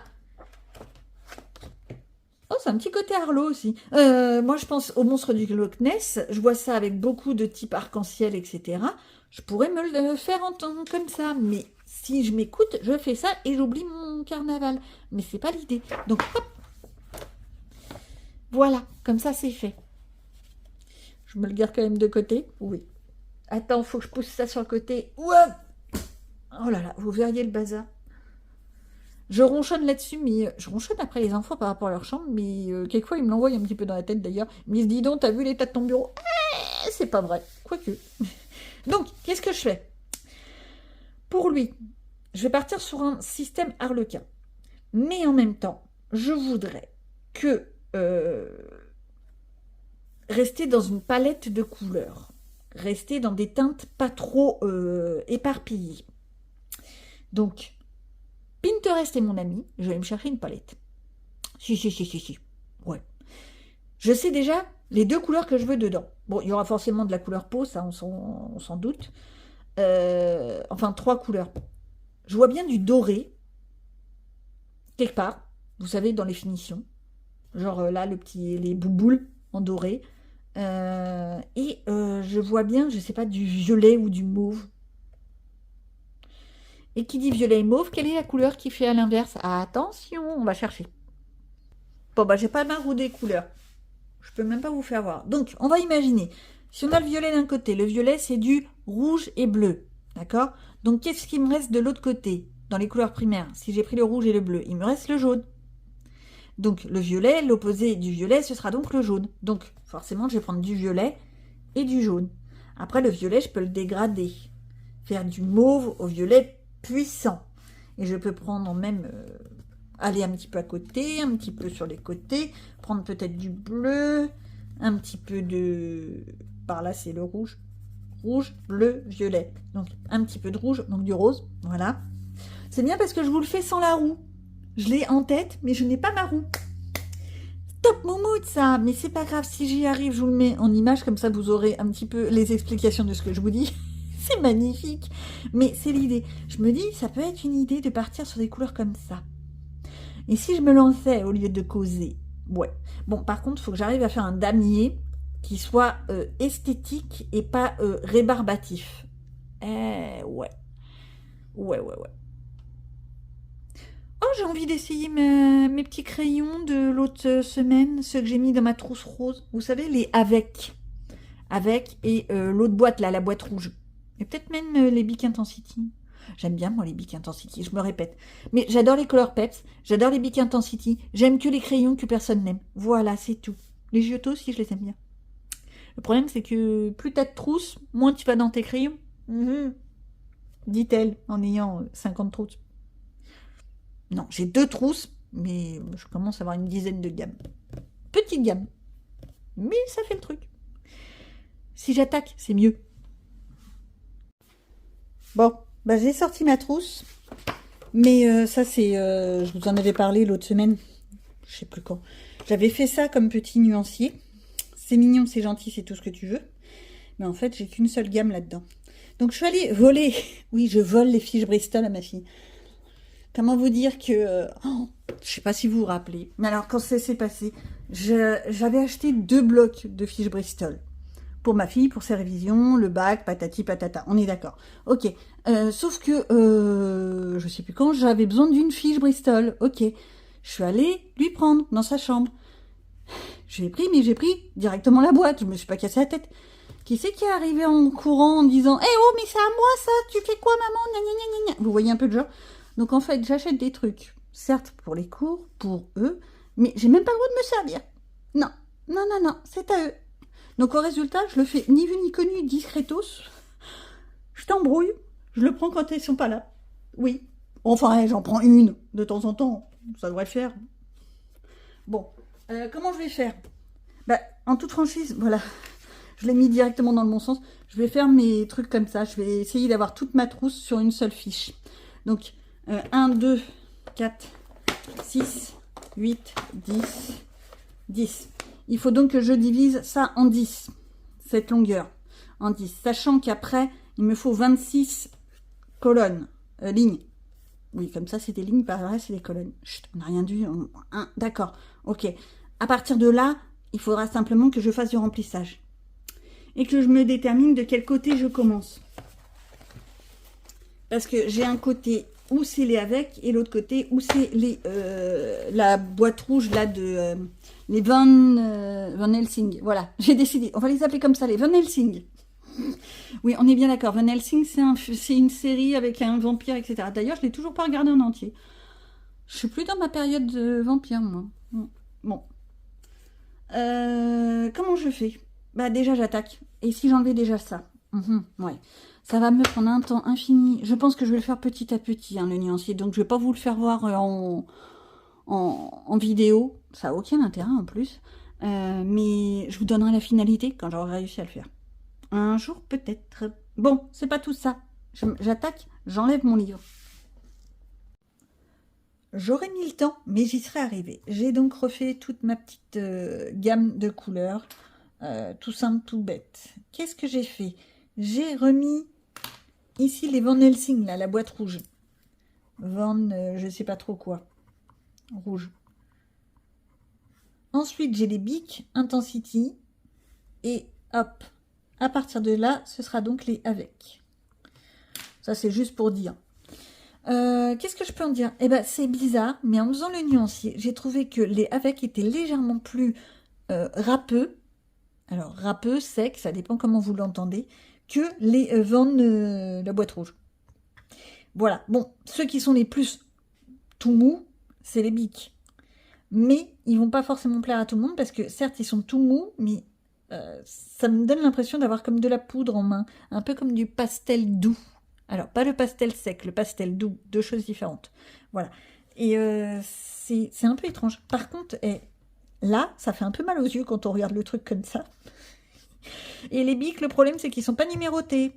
Oh, c'est un petit côté Arlo aussi. Moi, je pense au monstre du Loch Ness. Je vois ça avec beaucoup de types arc-en-ciel, etc. Je pourrais me le faire entendre comme ça. Mais si je m'écoute, je fais ça et j'oublie mon carnaval. Mais c'est pas l'idée. Donc, hop. Voilà, comme ça, c'est fait. Je me le garde quand même de côté. Oui. Attends, faut que je pousse ça sur le côté. Ouais. Oh là là, vous verriez le bazar. Je ronchonne là-dessus, mais je ronchonne après les enfants par rapport à leur chambre, mais quelquefois ils me l'envoient un petit peu dans la tête d'ailleurs. Ils me disent, dis donc, t'as vu l'état de ton bureau? C'est pas vrai, quoique. Donc, qu'est-ce que je fais? Pour lui, je vais partir sur un système Harlequin. Mais en même temps, je voudrais que rester dans une palette de couleurs. Rester dans des teintes pas trop éparpillées. Donc, Pinterest est mon ami, je vais me chercher une palette. Si. Ouais. Je sais déjà les 2 couleurs que je veux dedans. Bon, il y aura forcément de la couleur peau, ça on s'en doute. Enfin, 3 couleurs. Je vois bien du doré, quelque part, vous savez, dans les finitions. Genre là, les bouboules en doré. Je vois bien, je sais pas, du violet ou du mauve. Et qui dit violet et mauve, quelle est la couleur qui fait à l'inverse? Attention, on va chercher. Bon, bah, j'ai pas ma roue des couleurs. Je peux même pas vous faire voir. Donc, on va imaginer. Si on a le violet d'un côté, le violet, c'est du rouge et bleu. D'accord? Donc, qu'est-ce qui me reste de l'autre côté, dans les couleurs primaires? Si j'ai pris le rouge et le bleu, il me reste le jaune. Donc, le violet, l'opposé du violet, ce sera donc le jaune. Donc, forcément, je vais prendre du violet et du jaune. Après, le violet, je peux le dégrader. Faire du mauve au violet puissant. Et je peux prendre même, aller un petit peu à côté, un petit peu sur les côtés, prendre peut-être du bleu, un petit peu de... Par là, c'est le rouge. Rouge, bleu, violet. Donc, un petit peu de rouge, donc du rose. Voilà. C'est bien parce que je vous le fais sans la roue. Je l'ai en tête, mais je n'ai pas ma roue. Top moumoute, ça. Mais c'est pas grave, si j'y arrive, je vous le mets en image, comme ça vous aurez un petit peu les explications de ce que je vous dis. C'est magnifique. Mais c'est l'idée. Je me dis, ça peut être une idée de partir sur des couleurs comme ça. Et si je me lançais au lieu de causer? Ouais. Bon, par contre, il faut que j'arrive à faire un damier qui soit esthétique et pas rébarbatif. Ouais. Ouais. Oh, j'ai envie d'essayer mes petits crayons de l'autre semaine, ceux que j'ai mis dans ma trousse rose. Vous savez, les avec. Avec et l'autre boîte, là, la boîte rouge. Et peut-être même les Bic Intensity. J'aime bien, moi, les Bic Intensity, je me répète. Mais j'adore les Color Peps, j'adore les Bic Intensity. J'aime que les crayons que personne n'aime. Voilà, c'est tout. Les Giotto aussi, je les aime bien. Le problème, c'est que plus t'as de trousses, moins tu vas dans tes crayons. Dit-elle, en ayant 50 trousses. Non, j'ai 2 trousses, mais je commence à avoir une dizaine de gammes. Petite gamme. Mais ça fait le truc. Si j'attaque, c'est mieux. Bon, bah j'ai sorti ma trousse. Mais ça, c'est... je vous en avais parlé l'autre semaine. Je sais plus quand. J'avais fait ça comme petit nuancier. C'est mignon, c'est gentil, c'est tout ce que tu veux. Mais en fait, j'ai qu'une seule gamme là-dedans. Donc, je suis allée voler. Oui, je vole les fiches Bristol à ma fille. Comment vous dire que... je sais pas si vous vous rappelez. Mais alors, quand ça s'est passé, j'avais acheté 2 blocs de fiches Bristol. Pour ma fille, pour ses révisions, le bac, patati patata. On est d'accord. Ok. Sauf que, je sais plus quand, j'avais besoin d'une fiche Bristol. Ok. Je suis allée lui prendre dans sa chambre. J'ai pris directement la boîte. Je me suis pas cassé la tête. Qui c'est qui est arrivé en courant en disant « Eh oh, mais c'est à moi ça, tu fais quoi maman ?» Gna, gna, gna, gna. Vous voyez un peu le genre. Donc en fait, j'achète des trucs, certes pour les cours, pour eux, mais j'ai même pas le droit de me servir. Non, c'est à eux. Donc au résultat, je le fais ni vu ni connu, discretos. Je t'embrouille, je le prends quand ils sont pas là. Oui. Enfin, j'en prends une de temps en temps, ça devrait le faire. Bon, comment je vais faire? Bah, en toute franchise, voilà. Je l'ai mis directement dans le bon sens. Je vais faire mes trucs comme ça. Je vais essayer d'avoir toute ma trousse sur une seule fiche. Donc, 1, 2, 4, 6, 8, 10, 10. Il faut donc que je divise ça en 10, cette longueur, en 10. Sachant qu'après, il me faut 26 colonnes, lignes. Oui, comme ça, c'est des lignes, par là, c'est des colonnes. Chut, on n'a rien dit. D'accord, ok. À partir de là, il faudra simplement que je fasse du remplissage. Et que je me détermine de quel côté je commence. Parce que j'ai un côté où c'est les avec et l'autre côté où c'est les la boîte rouge là de les Van Helsing. Voilà, j'ai décidé. On va les appeler comme ça, les Van Helsing. Oui, on est bien d'accord. Van Helsing, c'est une série avec un vampire, etc. D'ailleurs, je l'ai toujours pas regardé en entier. Je suis plus dans ma période de vampire, moi. Bon. Comment je fais? Bah déjà, j'attaque. Et si j'enlevais déjà ça? Ouais. Ça va me prendre un temps infini. Je pense que je vais le faire petit à petit, hein, le nuancier. Donc, je vais pas vous le faire voir en vidéo. Ça n'a aucun intérêt, en plus. Mais je vous donnerai la finalité quand j'aurai réussi à le faire. Un jour, peut-être. Bon, c'est pas tout ça. J'attaque, j'enlève mon livre. J'aurais mis le temps, mais j'y serais arrivée. J'ai donc refait toute ma petite gamme de couleurs. Tout simple, tout bête. Qu'est-ce que j'ai fait? J'ai remis ici les Van Helsing, là, la boîte rouge. Van, je sais pas trop quoi. Rouge. Ensuite, j'ai les Bic Intensity. Et hop, à partir de là, ce sera donc les avec. Ça, c'est juste pour dire. Qu'est-ce que je peux en dire? Eh ben, c'est bizarre, mais en faisant le nuancier, j'ai trouvé que les avec étaient légèrement plus râpeux. Alors, râpeux, sec, ça dépend comment vous l'entendez, que les Van, la boîte rouge. Voilà. Bon, ceux qui sont les plus tout mous, c'est les Bic. Mais ils vont pas forcément plaire à tout le monde parce que certes, ils sont tout mous, mais ça me donne l'impression d'avoir comme de la poudre en main, un peu comme du pastel doux. Alors, pas le pastel sec, le pastel doux, deux choses différentes. Voilà. Et c'est un peu étrange. Par contre, là, ça fait un peu mal aux yeux quand on regarde le truc comme ça. Et les bics, le problème, c'est qu'ils sont pas numérotés.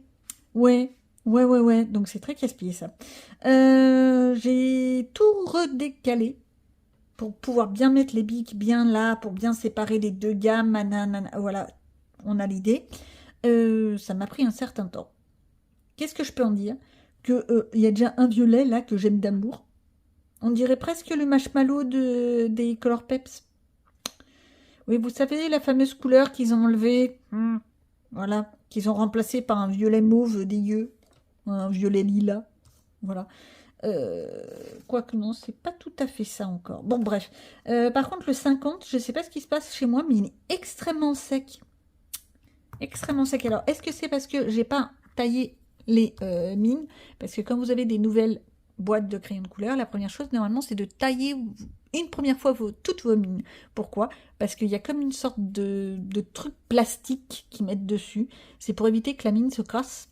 Ouais. Donc, c'est très casse-pied, ça. J'ai tout redécalé pour pouvoir bien mettre les bics bien là, pour bien séparer les deux gammes. Voilà, on a l'idée. Ça m'a pris un certain temps. Qu'est-ce que je peux en dire? Que y a déjà un violet là que j'aime d'amour. On dirait presque le marshmallow des Color Peps. Oui, vous savez, la fameuse couleur qu'ils ont enlevée. Voilà, qu'ils ont remplacée par un violet mauve dégueu. Un violet lilas. Voilà. Quoique non, c'est pas tout à fait ça encore. Bon, bref. Par contre, le 50, je sais pas ce qui se passe chez moi, mais il est extrêmement sec. Extrêmement sec. Alors, est-ce que c'est parce que j'ai pas taillé les mines? Parce que quand vous avez des nouvelles boîtes de crayons de couleur, la première chose, normalement, c'est de tailler une première fois toutes vos mines. Pourquoi? Parce qu'il y a comme une sorte de truc plastique qu'ils mettent dessus. C'est pour éviter que la mine se casse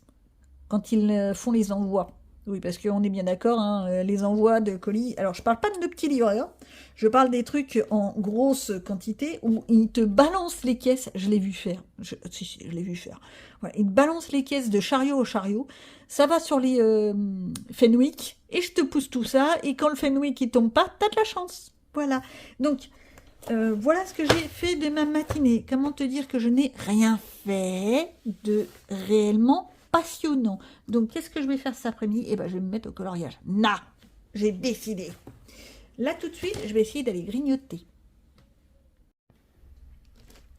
quand ils font les envois. Oui, parce qu'on est bien d'accord, hein, les envois de colis. Alors, je parle pas de petits livreurs, je parle des trucs en grosse quantité où ils te balancent les caisses. Je l'ai vu faire. Je l'ai vu faire. Voilà, ils te balancent les caisses de chariot au chariot. Ça va sur les Fenwick et je te pousse tout ça. Et quand le Fenwick il tombe pas, t'as de la chance. Voilà. Donc, voilà ce que j'ai fait de ma matinée. Comment te dire que je n'ai rien fait de réellement passionnant. Donc, qu'est-ce que je vais faire cet après-midi? Eh ben, je vais me mettre au coloriage. J'ai décidé. Là, tout de suite, je vais essayer d'aller grignoter.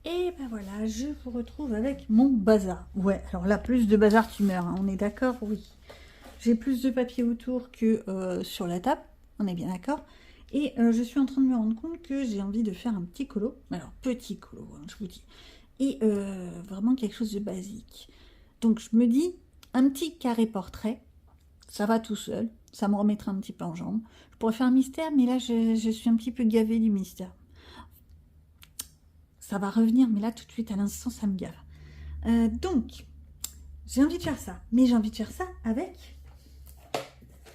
Et ben voilà, je vous retrouve avec mon bazar. Ouais, alors là, plus de bazar, tu meurs. Hein. On est d'accord? Oui. J'ai plus de papier autour que sur la table. On est bien d'accord? Et je suis en train de me rendre compte que j'ai envie de faire un petit colo. Alors, petit colo, hein, je vous dis. Et vraiment quelque chose de basique. Donc, je me dis, un petit carré portrait, ça va tout seul. Ça me remettra un petit peu en jambe. Je pourrais faire un mystère, mais là, je suis un petit peu gavée du mystère. Ça va revenir, mais là, tout de suite, à l'instant, ça me gave. Donc, j'ai envie de faire ça. Mais j'ai envie de faire ça avec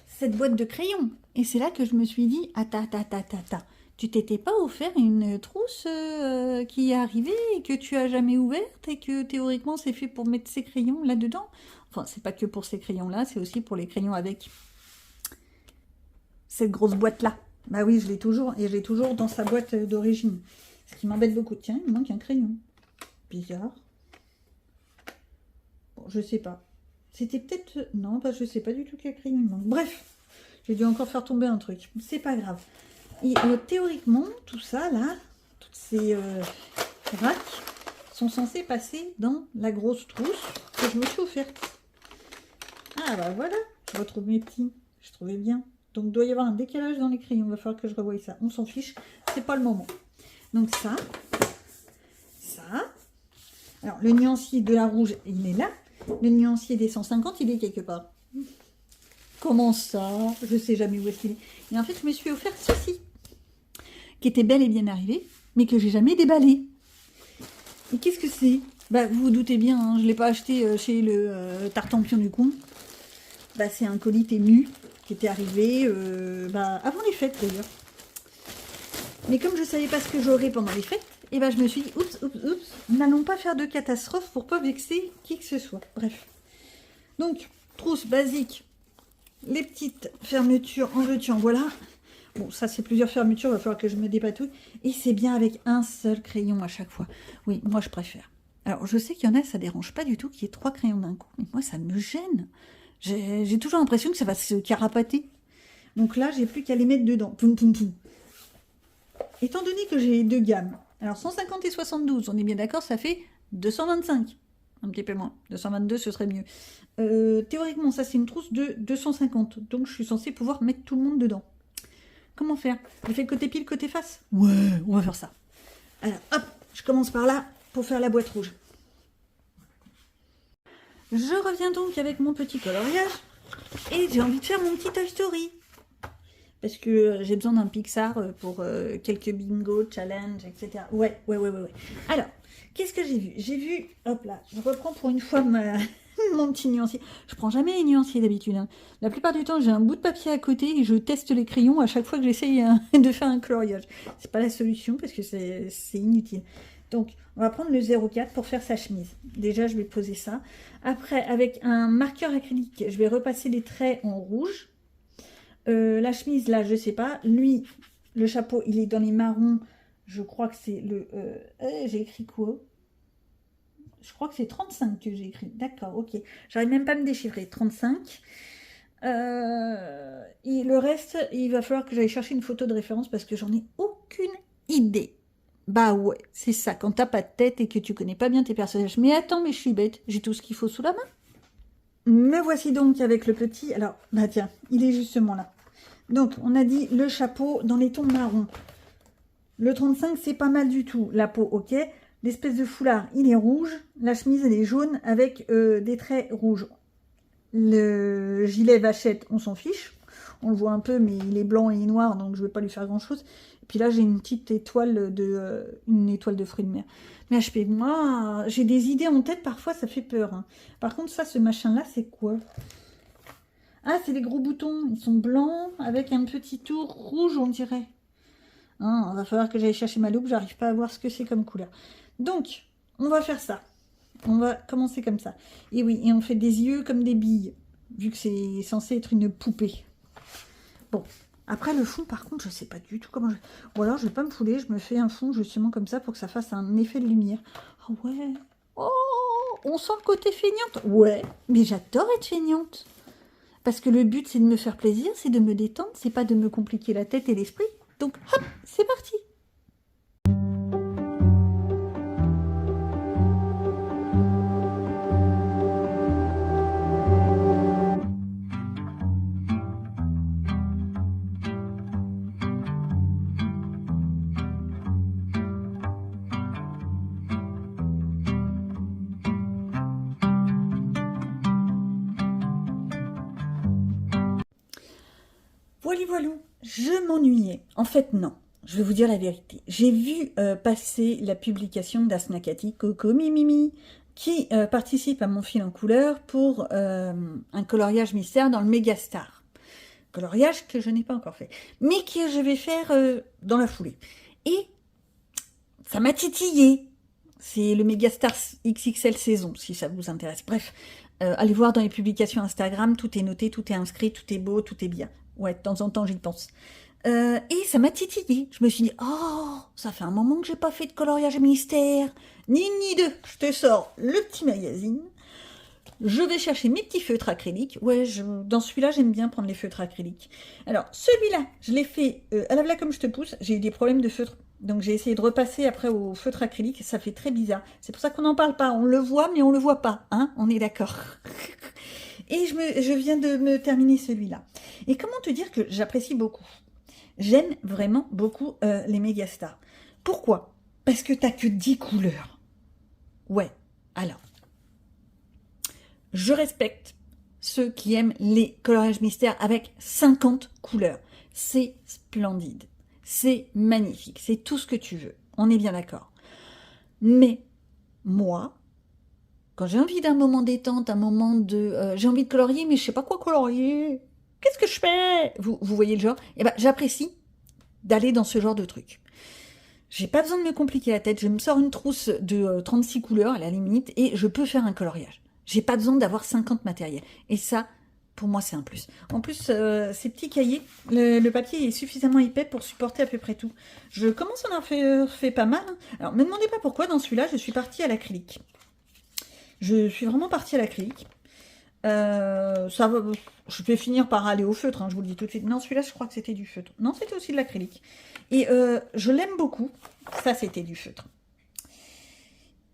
cette boîte de crayons. Et c'est là que je me suis dit, tu t'étais pas offert une trousse qui est arrivée et que tu as jamais ouverte et que théoriquement c'est fait pour mettre ces crayons là-dedans. Enfin, c'est pas que pour ces crayons-là, c'est aussi pour les crayons avec cette grosse boîte-là. Bah oui, je l'ai toujours, et je l'ai toujours dans sa boîte d'origine. Ce qui m'embête beaucoup. Tiens, il me manque un crayon. Bizarre. Bon, je sais pas. C'était peut-être... Non, je sais pas du tout quel crayon il manque. Bref, j'ai dû encore faire tomber un truc. C'est pas grave. Et théoriquement, tout ça, là, toutes ces racks sont censés passer dans la grosse trousse que je me suis offerte. Ah bah voilà, je retrouve mes petits. Je trouvais bien. Donc il doit y avoir un décalage dans les crayons. Il va falloir que je revoie ça. On s'en fiche, c'est pas le moment. Donc ça. Alors le nuancier de la rouge, il est là. Le nuancier des 150, il est quelque part. Comment ça? Je sais jamais où est-ce qu'il est. Et en fait, je me suis offert ceci, qui était bel et bien arrivé, mais que j'ai jamais déballé. Et qu'est-ce que c'est? Bah, vous vous doutez bien, hein, je ne l'ai pas acheté chez le Tartampion du coin. Bah, c'est un colis Temu qui était arrivé avant les fêtes d'ailleurs. Mais comme je ne savais pas ce que j'aurais pendant les fêtes, et ben je me suis dit, oups, n'allons pas faire de catastrophe pour pas vexer qui que ce soit. Bref. Donc, trousse basique, les petites fermetures en veux-tu en voilà. Bon, ça c'est plusieurs fermetures, il va falloir que je me dépatouille. Et c'est bien avec un seul crayon à chaque fois. Oui, moi je préfère. Alors, je sais qu'il y en a, ça dérange pas du tout qu'il y ait 3 crayons d'un coup, mais moi ça me gêne. J'ai toujours l'impression que ça va se carapater. Donc là, j'ai plus qu'à les mettre dedans. Poum, poum, poum. Étant donné que j'ai 2 gammes, alors 150 et 72, on est bien d'accord, ça fait 225. Un petit peu moins. 222, ce serait mieux. Théoriquement, ça c'est une trousse de 250. Donc je suis censée pouvoir mettre tout le monde dedans. Comment faire? Je fais côté pile, côté face? Ouais, on va faire ça. Alors, hop, je commence par là pour faire la boîte rouge. Je reviens donc avec mon petit coloriage et j'ai envie de faire mon petit Toy Story. Parce que j'ai besoin d'un Pixar pour quelques bingo, challenge, etc. Ouais. Alors, qu'est-ce que j'ai vu? J'ai vu, hop là, je reprends pour une fois mon petit nuancier. Je prends jamais les nuanciers d'habitude. Hein. La plupart du temps, j'ai un bout de papier à côté et je teste les crayons à chaque fois que j'essaye de faire un coloriage. C'est pas la solution parce que c'est inutile. Donc, on va prendre le 04 pour faire sa chemise. Déjà, je vais poser ça. Après, avec un marqueur acrylique, je vais repasser les traits en rouge. La chemise, là, je sais pas. Lui, le chapeau, il est dans les marrons. Je crois que c'est le... j'ai écrit quoi? Je crois que c'est 35 que j'ai écrit. D'accord, ok. J'arrive même pas à me déchiffrer. 35. Et le reste, il va falloir que j'aille chercher une photo de référence parce que j'en ai aucune idée. Bah ouais, c'est ça, quand t'as pas de tête et que tu connais pas bien tes personnages. Mais attends, mais je suis bête, j'ai tout ce qu'il faut sous la main. Me voici donc avec le petit. Alors, bah tiens, il est justement là. Donc, on a dit le chapeau dans les tons marron. Le 35, c'est pas mal du tout. La peau, ok. L'espèce de foulard, il est rouge. La chemise, elle est jaune avec des traits rouges. Le gilet vachette, on s'en fiche. On le voit un peu, mais il est blanc et noir, donc je ne vais pas lui faire grand-chose. Et puis là, j'ai une petite étoile une étoile de fruits de mer. Mais HP, moi, j'ai des idées en tête, parfois, ça fait peur. Hein. Par contre, ça, ce machin-là, c'est quoi? Ah, c'est les gros boutons. Ils sont blancs, avec un petit tour rouge, on dirait. Hein, il va falloir que j'aille chercher ma loupe, j'arrive pas à voir ce que c'est comme couleur. Donc, on va faire ça. On va commencer comme ça. Et oui, et on fait des yeux comme des billes, vu que c'est censé être une poupée. Bon, après le fond, par contre, je sais pas du tout comment je... Ou alors, je vais pas me fouler, je me fais un fond justement comme ça pour que ça fasse un effet de lumière. Ah ouais. Oh, on sent le côté feignante. Ouais, mais j'adore être feignante. Parce que le but, c'est de me faire plaisir, c'est de me détendre, c'est pas de me compliquer la tête et l'esprit. Donc, hop, c'est parti. Voilà, je m'ennuyais. En fait, non. Je vais vous dire la vérité. J'ai vu passer la publication d'Asnakati Coco Mimimi qui participe à mon fil en couleur pour un coloriage mystère dans le Megastar. Coloriage que je n'ai pas encore fait, mais que je vais faire dans la foulée. Et ça m'a titillé. C'est le Megastar XXL saison, si ça vous intéresse. Bref, allez voir dans les publications Instagram, tout est noté, tout est inscrit, tout est beau, tout est bien. Ouais, de temps en temps, j'y pense. Et ça m'a titillé. Je me suis dit, oh, ça fait un moment que j'ai pas fait de coloriage mystère. Ni une ni deux, je te sors le petit magazine. Je vais chercher mes petits feutres acryliques. Ouais, dans celui-là, j'aime bien prendre les feutres acryliques. Alors, celui-là, je l'ai fait à la voilà comme je te pousse. J'ai eu des problèmes de feutre. Donc, j'ai essayé de repasser après au feutre acrylique. Ça fait très bizarre. C'est pour ça qu'on n'en parle pas. On le voit, mais on le voit pas. Hein, on est d'accord. Et je viens de me terminer celui-là. Et comment te dire que j'apprécie beaucoup? J'aime vraiment beaucoup les Megastars. Pourquoi? Parce que t'as que 10 couleurs. Ouais, alors. Je respecte ceux qui aiment les coloriages mystères avec 50 couleurs. C'est splendide, c'est magnifique, c'est tout ce que tu veux, on est bien d'accord. Mais moi, quand j'ai envie d'un moment détente, un moment de... j'ai envie de colorier, mais je sais pas quoi colorier, qu'est-ce que je fais, vous voyez le genre? Eh ben, j'apprécie d'aller dans ce genre de truc. J'ai pas besoin de me compliquer la tête, je me sors une trousse de 36 couleurs à la limite et je peux faire un coloriage. J'ai pas besoin d'avoir 50 matériels. Et ça, pour moi, c'est un plus. En plus, ces petits cahiers, le papier est suffisamment épais pour supporter à peu près tout. Je commence à en faire fait pas mal. Hein. Alors, me demandez pas pourquoi, dans celui-là, je suis partie à l'acrylique. Je suis vraiment partie à l'acrylique. Ça va, je vais finir par aller au feutre, hein, je vous le dis tout de suite. Non, celui-là, je crois que c'était du feutre. Non, c'était aussi de l'acrylique. Et je l'aime beaucoup. Ça, c'était du feutre.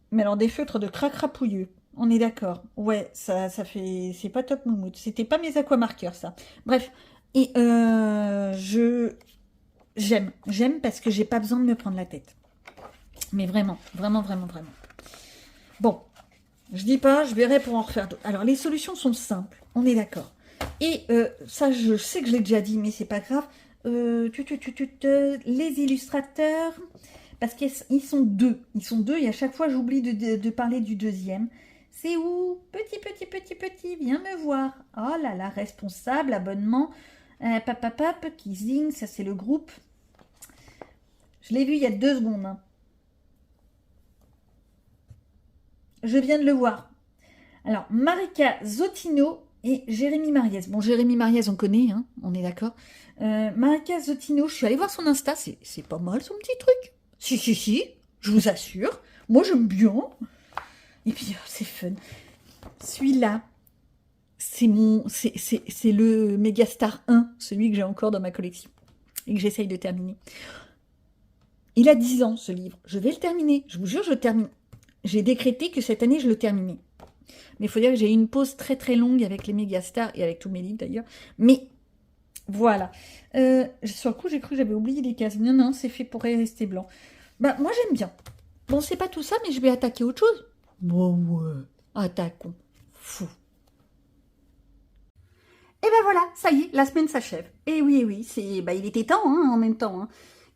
Mais alors, des feutres de cracrapouilleux. On est d'accord. Ouais, ça fait... C'est pas top moumoute. C'était pas mes aquamarqueurs, ça. Bref. Et J'aime. J'aime parce que j'ai pas besoin de me prendre la tête. Mais vraiment, vraiment, vraiment, vraiment. Bon. Je dis pas, je verrai pour en refaire d'autres. Alors, les solutions sont simples. On est d'accord. Et ça, je sais que je l'ai déjà dit, mais c'est pas grave. Les illustrateurs... Parce qu'ils sont deux. Ils sont deux et à chaque fois, j'oublie de parler du deuxième. C'est où? Petit, viens me voir. Oh là là, responsable, abonnement. Papapap, Kissing, ça c'est le groupe. Je l'ai vu il y a 2 secondes. Hein. Je viens de le voir. Alors, Marika Zottino et Jérémy Mariez. Bon, Jérémy Mariez, on connaît, hein, on est d'accord. Marika Zottino, je suis allée voir son Insta. C'est pas mal son petit truc. Si, je vous assure. Moi, j'aime bien. Et puis, c'est fun. Celui-là, c'est le Megastar 1, celui que j'ai encore dans ma collection et que j'essaye de terminer. Il a 10 ans, ce livre. Je vais le terminer. Je vous jure, je le termine. J'ai décrété que cette année, je le terminais. Mais il faut dire que j'ai eu une pause très très longue avec les Megastars et avec tous mes livres d'ailleurs. Mais voilà. Sur le coup, j'ai cru que j'avais oublié les cases. Non, c'est fait pour rester blanc. Bah, moi, j'aime bien. Bon, c'est pas tout ça, mais je vais attaquer autre chose. Bon, ouais. Attaquons. Fou. Et ben voilà, ça y est, la semaine s'achève. Et oui, il était temps hein, en même temps. Hein.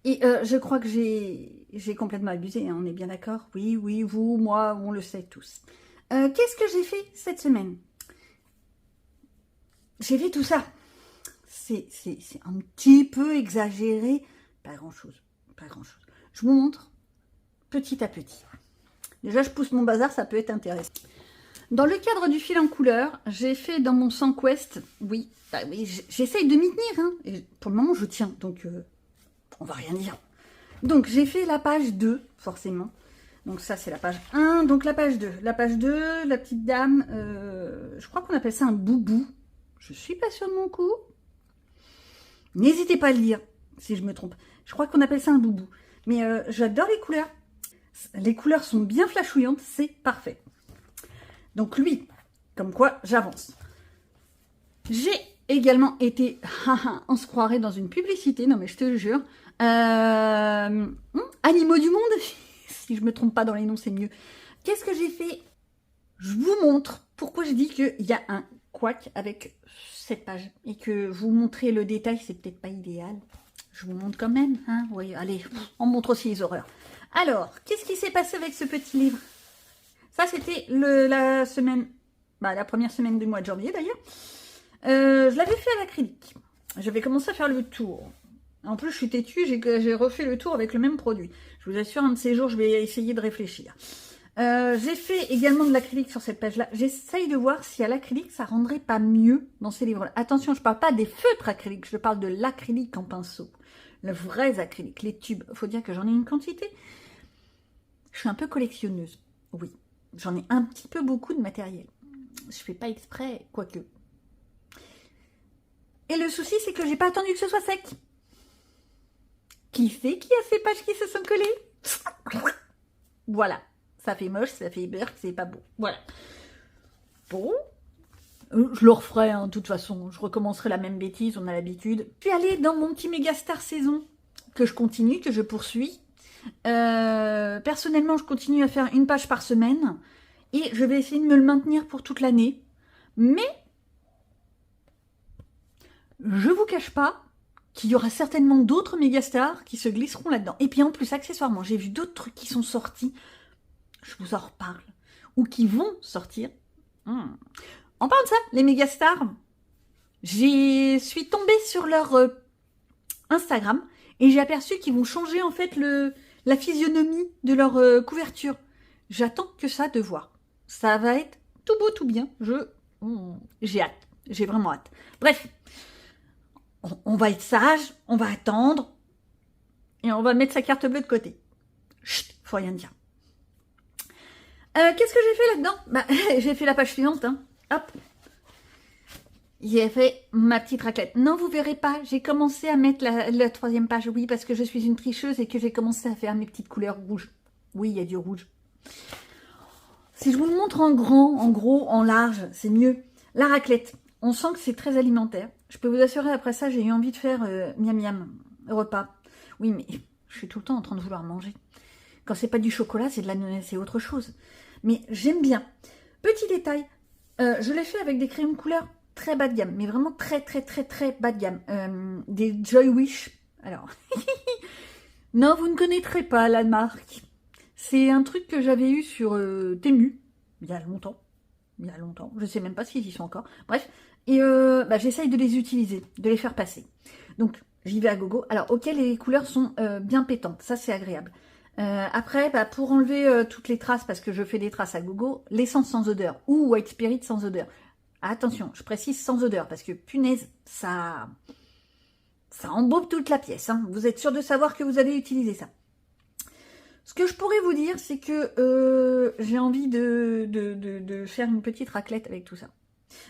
Et je crois que j'ai complètement abusé, hein, on est bien d'accord? Oui, vous, moi, on le sait tous. Qu'est-ce que j'ai fait cette semaine? J'ai fait tout ça. C'est un petit peu exagéré. Pas grand-chose. Je vous montre petit à petit. Déjà, je pousse mon bazar, ça peut être intéressant. Dans le cadre du fil en couleur, j'ai fait dans mon SandQuest, oui, j'essaye de m'y tenir, hein, et pour le moment je tiens, donc on va rien dire. Donc j'ai fait la page 2, forcément. Donc ça c'est la page 1, donc la page 2. La page 2, la petite dame, je crois qu'on appelle ça un boubou. Je suis pas sûre de mon coup. N'hésitez pas à le lire, si je me trompe. Je crois qu'on appelle ça un boubou. Mais j'adore les couleurs. Les couleurs sont bien flashouillantes, c'est parfait. Donc lui, comme quoi j'avance. J'ai également été, on se croirait dans une publicité, non mais je te jure, Animaux du monde, si je me trompe pas dans les noms c'est mieux. Qu'est-ce que j'ai fait? Je vous montre pourquoi je dis qu'il y a un couac avec cette page. Et que vous montrer le détail, c'est peut-être pas idéal. Je vous montre quand même, hein, oui, allez, on montre aussi les horreurs. Alors, qu'est-ce qui s'est passé avec ce petit livre? Ça, c'était la semaine, la première semaine du mois de janvier d'ailleurs. Je l'avais fait à l'acrylique. J'avais commencé à faire le tour. En plus, je suis têtue, j'ai refait le tour avec le même produit. Je vous assure, un de ces jours, je vais essayer de réfléchir. J'ai fait également de l'acrylique sur cette page-là. J'essaye de voir si à l'acrylique, ça rendrait pas mieux dans ces livres-là. Attention, je parle pas des feutres acryliques, je parle de l'acrylique en pinceau. Le vrai acrylique, les tubes. Il faut dire que j'en ai une quantité. Je suis un peu collectionneuse, oui. J'en ai un petit peu beaucoup de matériel. Je fais pas exprès, quoique. Et le souci, c'est que j'ai pas attendu que ce soit sec. Qui c'est qui a ces pages qui se sont collées? Voilà. Ça fait moche, ça fait beurre, c'est pas beau. Voilà. Bon. Je le referai, hein, de toute façon. Je recommencerai la même bêtise, on a l'habitude. Je suis allée dans mon petit Megastar saison, que je continue, que je poursuis. Personnellement, je continue à faire une page par semaine. Et je vais essayer de me le maintenir pour toute l'année. Mais je vous cache pas qu'il y aura certainement d'autres mégastars qui se glisseront là-dedans. Et puis en plus, accessoirement, j'ai vu d'autres trucs qui sont sortis, je vous en reparle, ou qui vont sortir. En parlant de ça, les mégastars, je suis tombée sur leur Instagram et j'ai aperçu qu'ils vont changer en fait la physionomie de leur couverture. J'attends que ça de voir. Ça va être tout beau, tout bien. J'ai hâte. J'ai vraiment hâte. Bref, on va être sage, on va attendre et on va mettre sa carte bleue de côté. Chut, faut rien dire. Qu'est-ce que j'ai fait là-dedans? J'ai fait la page suivante. Hein. Hop. J'ai fait ma petite raclette. Non, vous verrez pas. J'ai commencé à mettre la troisième page. Oui, parce que je suis une tricheuse et que j'ai commencé à faire mes petites couleurs rouges. Oui, il y a du rouge. Si je vous le montre en grand, en gros, en large, c'est mieux. La raclette, on sent que c'est très alimentaire. Je peux vous assurer, après ça, j'ai eu envie de faire miam miam, repas. Oui, mais je suis tout le temps en train de vouloir manger. Quand c'est pas du chocolat, c'est autre chose. Mais j'aime bien. Petit détail, je l'ai fait avec des crayons de couleur très bas de gamme, mais vraiment très bas de gamme. Des Joy Wish. Alors, non, vous ne connaîtrez pas la marque. C'est un truc que j'avais eu sur Temu, il y a longtemps. Je sais même pas s'ils y sont encore. Bref, et j'essaye de les utiliser, de les faire passer. Donc, j'y vais à gogo. Alors, ok, les couleurs sont bien pétantes, ça c'est agréable. Après, pour enlever toutes les traces, parce que je fais des traces à gogo, l'essence sans odeur ou White Spirit sans odeur. Attention, je précise sans odeur, parce que punaise, ça embaume toute la pièce. Hein. Vous êtes sûr de savoir que vous allez utiliser ça. Ce que je pourrais vous dire, c'est que j'ai envie de faire une petite raclette avec tout ça.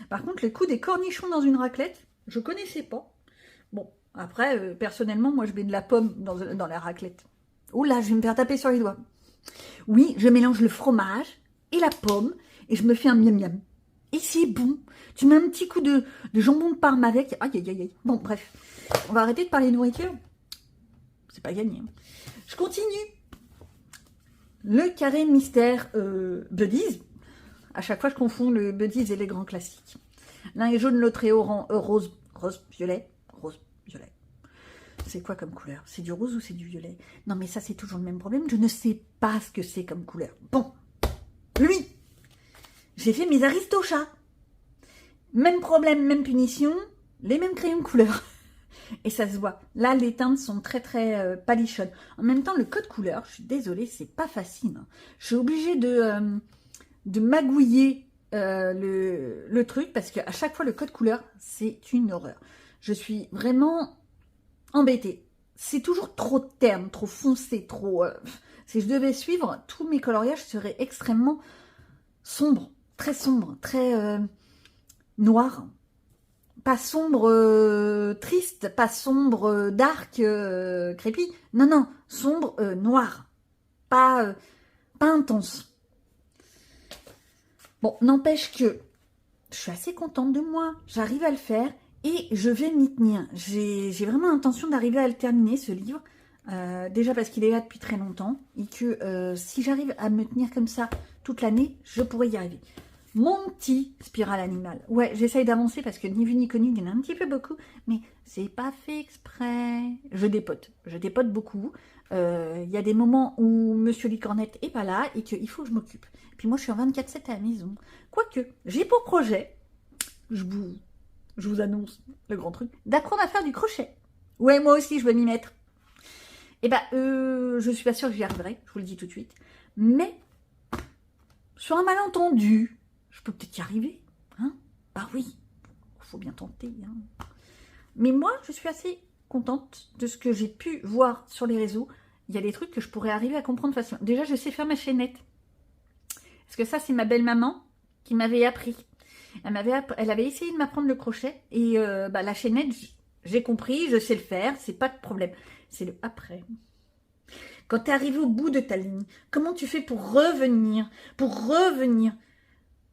Par contre, le coup des cornichons dans une raclette, je connaissais pas. Bon, après, personnellement, moi, je mets de la pomme dans la raclette. Oh là, je vais me faire taper sur les doigts. Oui, je mélange le fromage et la pomme et je me fais un miam miam. Et c'est bon. Tu mets un petit coup de jambon de Parme avec. Aïe, aïe, aïe. Bon, bref. On va arrêter de parler de nourriture. C'est pas gagné. Hein. Je continue. Le carré mystère Buddies. À chaque fois, je confonds le Buddies et les grands classiques. L'un est jaune, l'autre est rose, violet, rose, violet. C'est quoi comme couleur? C'est du rose ou c'est du violet? Non, mais ça, c'est toujours le même problème. Je ne sais pas ce que c'est comme couleur. Bon, lui, j'ai fait mes aristochats. Même problème, même punition, les mêmes crayons de couleur. Et ça se voit. Là, les teintes sont très palichonnes. En même temps, le code couleur, je suis désolée, c'est pas facile. Hein. Je suis obligée de magouiller le truc parce qu'à chaque fois, le code couleur, c'est une horreur. Je suis vraiment embêtée. C'est toujours trop de termes, trop foncé, trop... si je devais suivre, tous mes coloriages seraient extrêmement sombres, très noirs. Pas sombre triste, pas sombre dark crépi. Non, sombre noir. Pas intense. Bon, n'empêche que je suis assez contente de moi. J'arrive à le faire et je vais m'y tenir. J'ai vraiment l'intention d'arriver à le terminer, ce livre. Déjà parce qu'il est là depuis très longtemps et que si j'arrive à me tenir comme ça toute l'année, je pourrais y arriver. Mon petit spirale animal. Ouais, j'essaye d'avancer parce que ni vu ni connu, il y en a un petit peu beaucoup, mais c'est pas fait exprès. Je dépote beaucoup. Il y a des moments où Monsieur Licornette est pas là et qu'il faut que je m'occupe. Puis moi, je suis en 24/7 à la maison. Quoique, j'ai pour projet, je vous annonce le grand truc, d'apprendre à faire du crochet. Ouais, moi aussi, je veux m'y mettre. Eh ben, je suis pas sûre que j'y arriverai, je vous le dis tout de suite. Mais, sur un malentendu, je peux peut-être y arriver, hein? Bah oui, il faut bien tenter. Hein. Mais moi, je suis assez contente de ce que j'ai pu voir sur les réseaux. Il y a des trucs que je pourrais arriver à comprendre facilement. Déjà, je sais faire ma chaînette. Parce que ça, c'est ma belle-maman qui m'avait appris. Elle avait essayé de m'apprendre le crochet. Et la chaînette, j'ai compris, je sais le faire, c'est pas de problème. C'est le après. Quand tu es arrivé au bout de ta ligne, comment tu fais pour revenir?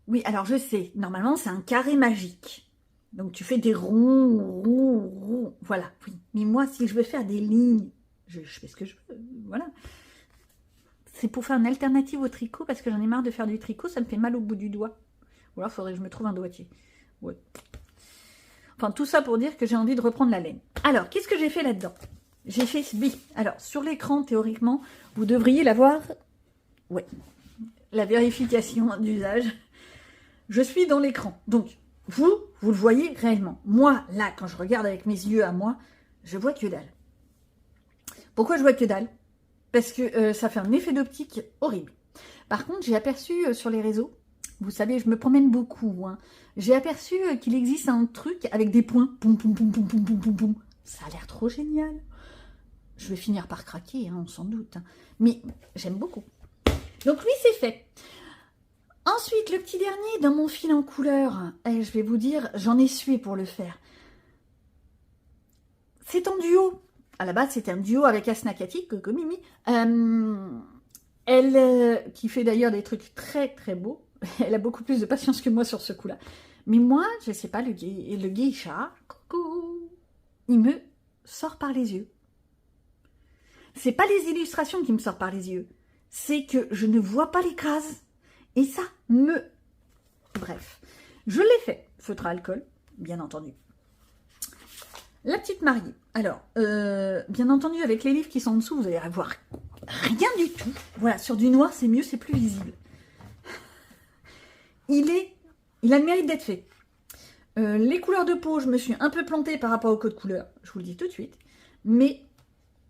Oui, alors je sais, normalement c'est un carré magique. Donc tu fais des ronds, voilà, oui. Mais moi, si je veux faire des lignes, je fais ce que je veux, voilà. C'est pour faire une alternative au tricot, parce que j'en ai marre de faire du tricot, ça me fait mal au bout du doigt. Ou alors, il faudrait que je me trouve un doigtier. Ouais. Enfin, tout ça pour dire que j'ai envie de reprendre la laine. Alors, qu'est-ce que j'ai fait là-dedans? J'ai fait ce bi. Alors, sur l'écran, théoriquement, vous devriez l'avoir. Ouais. La vérification d'usage. Je suis dans l'écran. Donc, vous le voyez réellement. Moi, là, quand je regarde avec mes yeux à moi, je vois que dalle. Pourquoi je vois que dalle? Parce que ça fait un effet d'optique horrible. Par contre, j'ai aperçu sur les réseaux, vous savez, je me promène beaucoup, hein, j'ai aperçu qu'il existe un truc avec des points. Poum, poum, poum, poum, poum, poum, poum, poum. Ça a l'air trop génial. Je vais finir par craquer, hein, on s'en doute. Hein. Mais j'aime beaucoup. Donc lui, c'est fait. Ensuite, le petit dernier, dans mon fil en couleur, je vais vous dire, j'en ai sué pour le faire. C'est en duo. À la base, c'était un duo avec Asna Kati, Coco Mimi. Elle, qui fait d'ailleurs des trucs très très beaux. Elle a beaucoup plus de patience que moi sur ce coup-là. Mais moi, je sais pas, le geisha, coucou, il me sort par les yeux. C'est pas les illustrations qui me sortent par les yeux. C'est que je ne vois pas les cases. Et ça me... Bref. Je l'ai fait. Feutre à alcool, bien entendu. La petite mariée. Alors, bien entendu, avec les livres qui sont en dessous, vous allez avoir rien du tout. Voilà, sur du noir, c'est mieux, c'est plus visible. Il a le mérite d'être fait. Les couleurs de peau, je me suis un peu plantée par rapport au code couleur. Je vous le dis tout de suite. Mais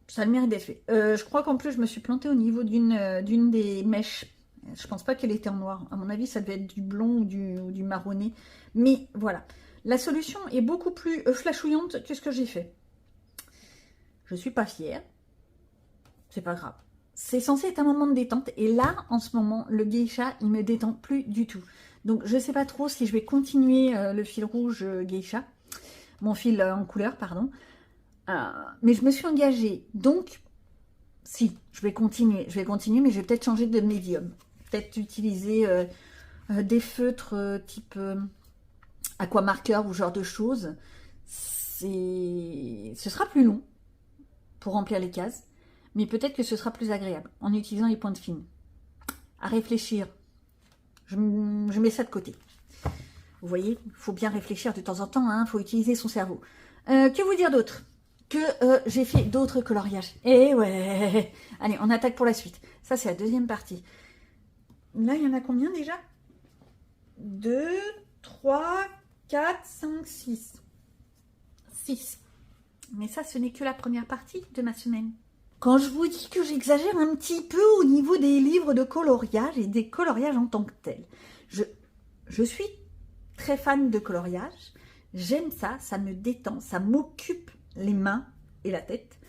ça a le mérite d'être fait. Je crois qu'en plus, je me suis plantée au niveau d'une des mèches. Je pense pas qu'elle était en noir. À mon avis, ça devait être du blond ou du marronné. Mais voilà. La solution est beaucoup plus flashouillante que ce que j'ai fait. Je suis pas fière. C'est pas grave. C'est censé être un moment de détente. Et là, en ce moment, le geisha, il me détend plus du tout. Donc, je sais pas trop si je vais continuer le fil rouge geisha. Mon fil en couleur, pardon. Mais je me suis engagée. Donc, si, je vais continuer. Je vais continuer, mais je vais peut-être changer de médium. Peut-être utiliser des feutres type aquamarqueur ou genre de choses. Ce sera plus long pour remplir les cases, mais peut-être que ce sera plus agréable en utilisant les pointes fines. À réfléchir. Je mets ça de côté. Vous voyez, il faut bien réfléchir de temps en temps, il faut utiliser son cerveau. Que vous dire d'autre? Que j'ai fait d'autres coloriages. Eh ouais. Allez, on attaque pour la suite. Ça, c'est la deuxième partie. Là, il y en a combien déjà? 2, 3, 4, 5, 6. 6. Mais ça, ce n'est que la première partie de ma semaine. Quand je vous dis que j'exagère un petit peu au niveau des livres de coloriage et des coloriages en tant que tels. Je suis très fan de coloriage. J'aime ça, ça me détend, ça m'occupe les mains et la tête.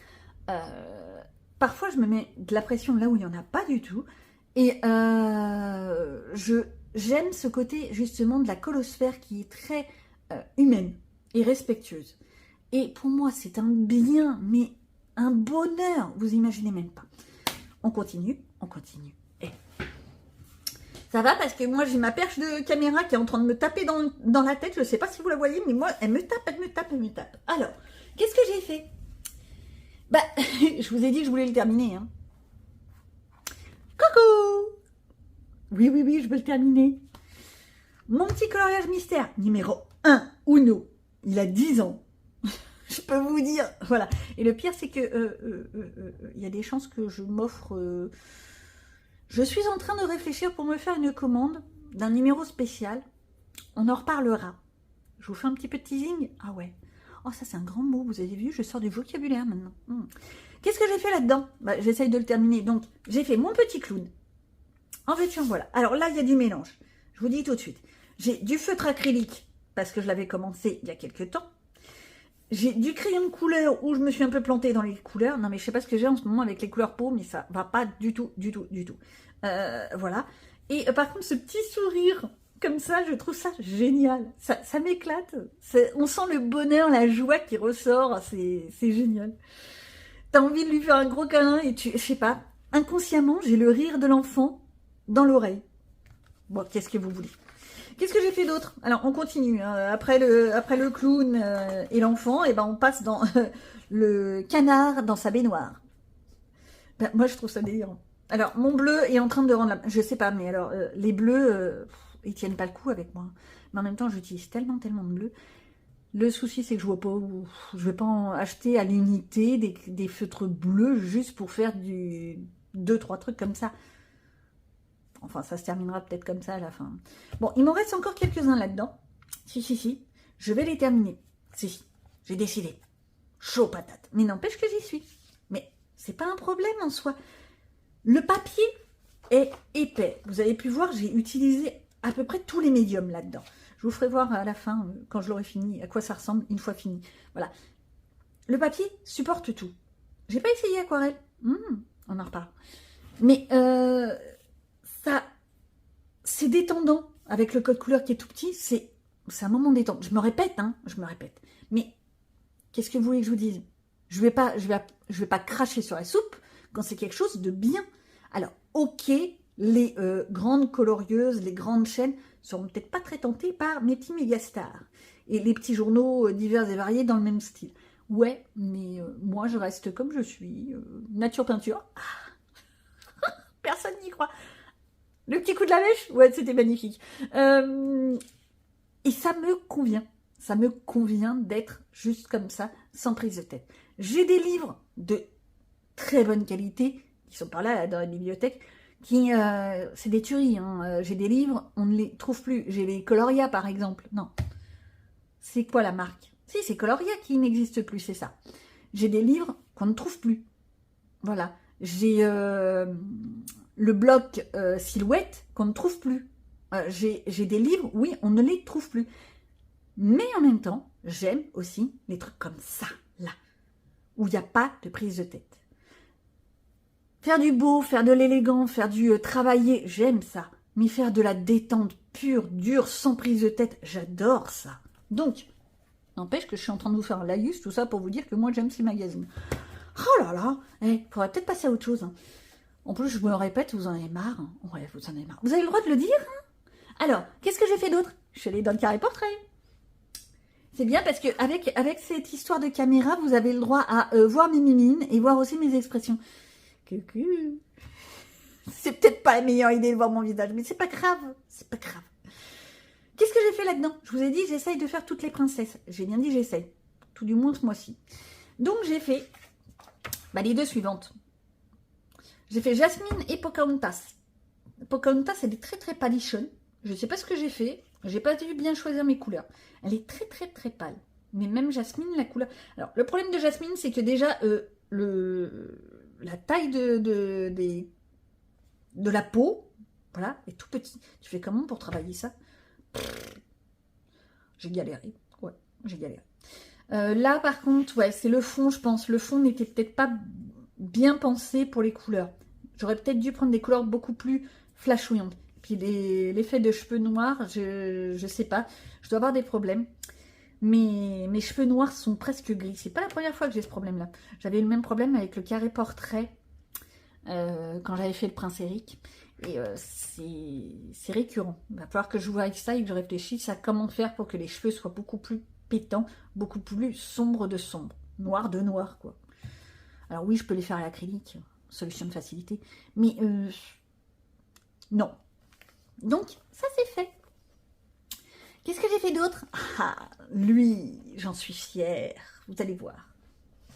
Parfois, je me mets de la pression là où il n'y en a pas du tout. Et j'aime ce côté justement de la colosphère qui est très humaine et respectueuse. Et pour moi, c'est un bien, mais un bonheur, vous imaginez même pas. On continue, on continue. Et ça va parce que moi, j'ai ma perche de caméra qui est en train de me taper dans la tête. Je ne sais pas si vous la voyez, mais moi, elle me tape, elle me tape, elle me tape. Alors, qu'est-ce que j'ai fait? Bah, je vous ai dit que je voulais le terminer. Hein. Coucou! Oui, oui, oui, je veux le terminer. Mon petit coloriage mystère, numéro 1, Uno. Il a 10 ans. Je peux vous dire, voilà. Et le pire, c'est que il y a des chances que je m'offre... Je suis en train de réfléchir pour me faire une commande d'un numéro spécial. On en reparlera. Je vous fais un petit peu de teasing. Ah ouais. Oh, ça, c'est un grand mot. Vous avez vu, je sors du vocabulaire maintenant. Qu'est-ce que j'ai fait là-dedans? Bah, j'essaye de le terminer. Donc, j'ai fait mon petit clown. En fait, voilà. Alors là, il y a du mélange. Je vous dis tout de suite. J'ai du feutre acrylique, parce que je l'avais commencé il y a quelques temps. J'ai du crayon de couleur, où je me suis un peu plantée dans les couleurs. Non, mais je sais pas ce que j'ai en ce moment avec les couleurs peau, mais ça va pas du tout, du tout, du tout. Voilà. Et par contre, ce petit sourire, comme ça, je trouve ça génial. Ça m'éclate. On sent le bonheur, la joie qui ressort. C'est génial. T'as envie de lui faire un gros câlin et je sais pas, inconsciemment, j'ai le rire de l'enfant dans l'oreille. Bon, qu'est-ce que vous voulez? Qu'est-ce que j'ai fait d'autre? Alors, on continue. Hein. Après le clown et l'enfant, et ben, on passe dans le canard dans sa baignoire. Ben, moi, je trouve ça délirant. Alors, mon bleu est en train de rendre la... Je sais pas, mais alors, les bleus... ils tiennent pas le coup avec moi. Mais en même temps, j'utilise tellement de bleu. Le souci, c'est que je vois pas, je vais pas en acheter à l'unité des feutres bleus juste pour faire du 2-3 trucs comme ça. Enfin, ça se terminera peut-être comme ça à la fin. Bon, il m'en reste encore quelques-uns là-dedans. Si. Je vais les terminer. Si. J'ai décidé. Chaud patate. Mais n'empêche que j'y suis. Mais c'est pas un problème en soi. Le papier est épais. Vous avez pu voir, j'ai utilisé à peu près tous les médiums là-dedans. Je vous ferai voir à la fin, quand je l'aurai fini, à quoi ça ressemble une fois fini. Voilà. Le papier supporte tout. J'ai pas essayé aquarelle. On en reparle. Mais ça, c'est détendant. Avec le code couleur qui est tout petit, c'est un moment détendant. Je me répète, je me répète. Mais qu'est-ce que vous voulez que je vous dise? Je vais pas cracher sur la soupe quand c'est quelque chose de bien. Alors, ok, les grandes colorieuses, les grandes chaînes seront peut-être pas très tentées par mes petits mégastars et les petits journaux divers et variés dans le même style. Ouais, mais moi je reste comme je suis, nature peinture. Personne n'y croit. Le petit coup de la mèche, ouais, c'était magnifique. Et ça me convient. Ça me convient d'être juste comme ça, sans prise de tête. J'ai des livres de très bonne qualité qui sont par là dans la bibliothèque. C'est des tueries. J'ai des livres, on ne les trouve plus. J'ai les Coloria par exemple. Non. C'est quoi la marque? Si, c'est Coloria qui n'existe plus, c'est ça. J'ai des livres qu'on ne trouve plus. Voilà. J'ai le bloc Silhouette qu'on ne trouve plus. J'ai des livres, oui, on ne les trouve plus. Mais en même temps, j'aime aussi les trucs comme ça, là, où il n'y a pas de prise de tête. Faire du beau, faire de l'élégant, faire du travailler, j'aime ça. Mais faire de la détente pure, dure, sans prise de tête, j'adore ça. Donc, n'empêche que je suis en train de vous faire un laïus, tout ça pour vous dire que moi j'aime ces magazines. Oh là là, faudrait peut-être passer à autre chose. En plus, je me répète, vous en avez marre. Ouais, vous en avez marre. Vous avez le droit de le dire. Alors, qu'est-ce que j'ai fait d'autre? Je suis allée dans le carré portrait. C'est bien parce que avec cette histoire de caméra, vous avez le droit à voir mes mimines et voir aussi mes expressions. Coucou. C'est peut-être pas la meilleure idée de voir mon visage, mais c'est pas grave. C'est pas grave. Qu'est-ce que j'ai fait là-dedans? Je vous ai dit, j'essaye de faire toutes les princesses. J'ai bien dit j'essaye. Tout du moins ce mois-ci. Donc j'ai fait les deux suivantes. J'ai fait Jasmine et Pocahontas. Pocahontas, elle est très très palichonne. Je ne sais pas ce que j'ai fait. J'ai pas dû bien choisir mes couleurs. Elle est très très très pâle. Mais même Jasmine, la couleur... Alors, le problème de Jasmine, c'est que déjà, la taille de la peau, voilà, est tout petit. Tu fais comment pour travailler ça? J'ai galéré. Ouais, j'ai galéré. Là, par contre, ouais, c'est le fond, je pense. Le fond n'était peut-être pas bien pensé pour les couleurs. J'aurais peut-être dû prendre des couleurs beaucoup plus flashouillantes. Puis l'effet de cheveux noirs, je sais pas. Je dois avoir des problèmes. Mais mes cheveux noirs sont presque gris. C'est pas la première fois que j'ai ce problème-là. J'avais eu le même problème avec le carré portrait quand j'avais fait le Prince Eric. Et c'est récurrent. Il va falloir que je vois avec ça et que je réfléchisse à comment faire pour que les cheveux soient beaucoup plus pétants, beaucoup plus sombres de sombre. Noir de noir, quoi. Alors oui, je peux les faire à l'acrylique. Solution de facilité. Mais non. Donc, ça c'est fait. Qu'est-ce que j'ai fait d'autre? Ah, lui, j'en suis fière. Vous allez voir.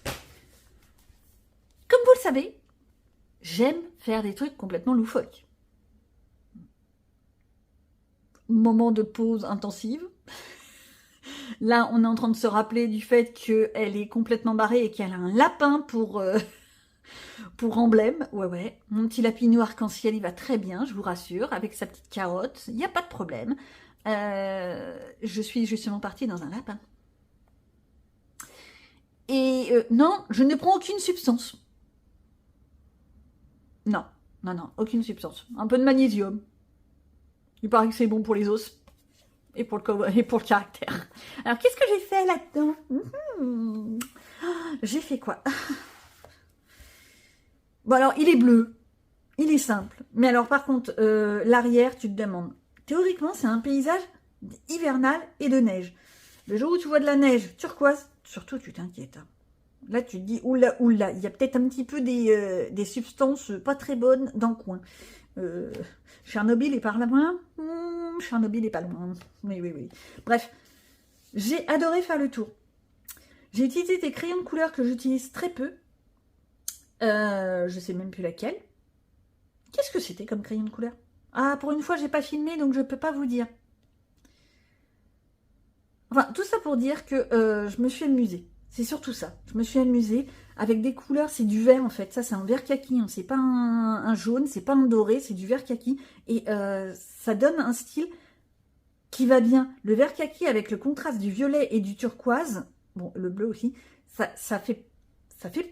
Comme vous le savez, j'aime faire des trucs complètement loufoques. Moment de pause intensive. Là, on est en train de se rappeler du fait qu'elle est complètement barrée et qu'elle a un lapin pour emblème. Ouais. Mon petit lapinot arc-en-ciel, il va très bien, je vous rassure, avec sa petite carotte. Il n'y a pas de problème. Je suis justement partie dans un lapin. Et non, je ne prends aucune substance. Non, aucune substance. Un peu de magnésium. Il paraît que c'est bon pour les os et pour le caractère. Alors, qu'est-ce que j'ai fait là-dedans? J'ai fait quoi? Bon, alors, il est bleu. Il est simple. Mais alors, par contre, l'arrière, tu te demandes. Théoriquement, c'est un paysage hivernal et de neige. Le jour où tu vois de la neige turquoise, surtout, tu t'inquiètes. Là, tu te dis, oula, oula, il y a peut-être un petit peu des substances pas très bonnes dans le coin. Tchernobyl est par là loin. Tchernobyl est pas loin. Oui, oui, oui. Bref, j'ai adoré faire le tour. J'ai utilisé des crayons de couleur que j'utilise très peu. Je sais même plus laquelle. Qu'est-ce que c'était comme crayon de couleur? Ah, pour une fois, j'ai pas filmé, donc je peux pas vous dire. Enfin, tout ça pour dire que je me suis amusée. C'est surtout ça. Je me suis amusée avec des couleurs, c'est du vert en fait. Ça, c'est un vert kaki. Hein. C'est pas un jaune, c'est pas un doré, c'est du vert kaki. Et ça donne un style qui va bien. Le vert kaki avec le contraste du violet et du turquoise, bon, le bleu aussi, ça fait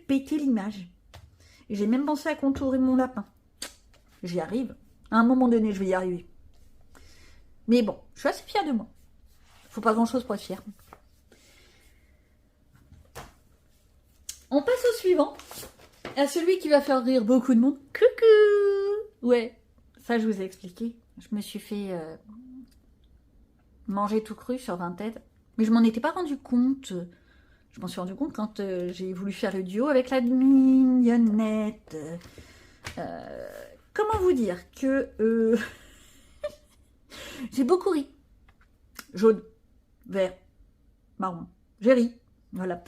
péter l'image. Et j'ai même pensé à contourer mon lapin. J'y arrive. À un moment donné, je vais y arriver. Mais bon, je suis assez fière de moi. Faut pas grand-chose pour être fière. On passe au suivant. À celui qui va faire rire beaucoup de monde. Coucou! Ouais, ça je vous ai expliqué. Je me suis fait manger tout cru sur Vinted. Mais je m'en étais pas rendu compte. Je m'en suis rendu compte quand j'ai voulu faire le duo avec la mignonnette. Comment vous dire que j'ai beaucoup ri. Jaune, vert, marron. J'ai ri. Voilà.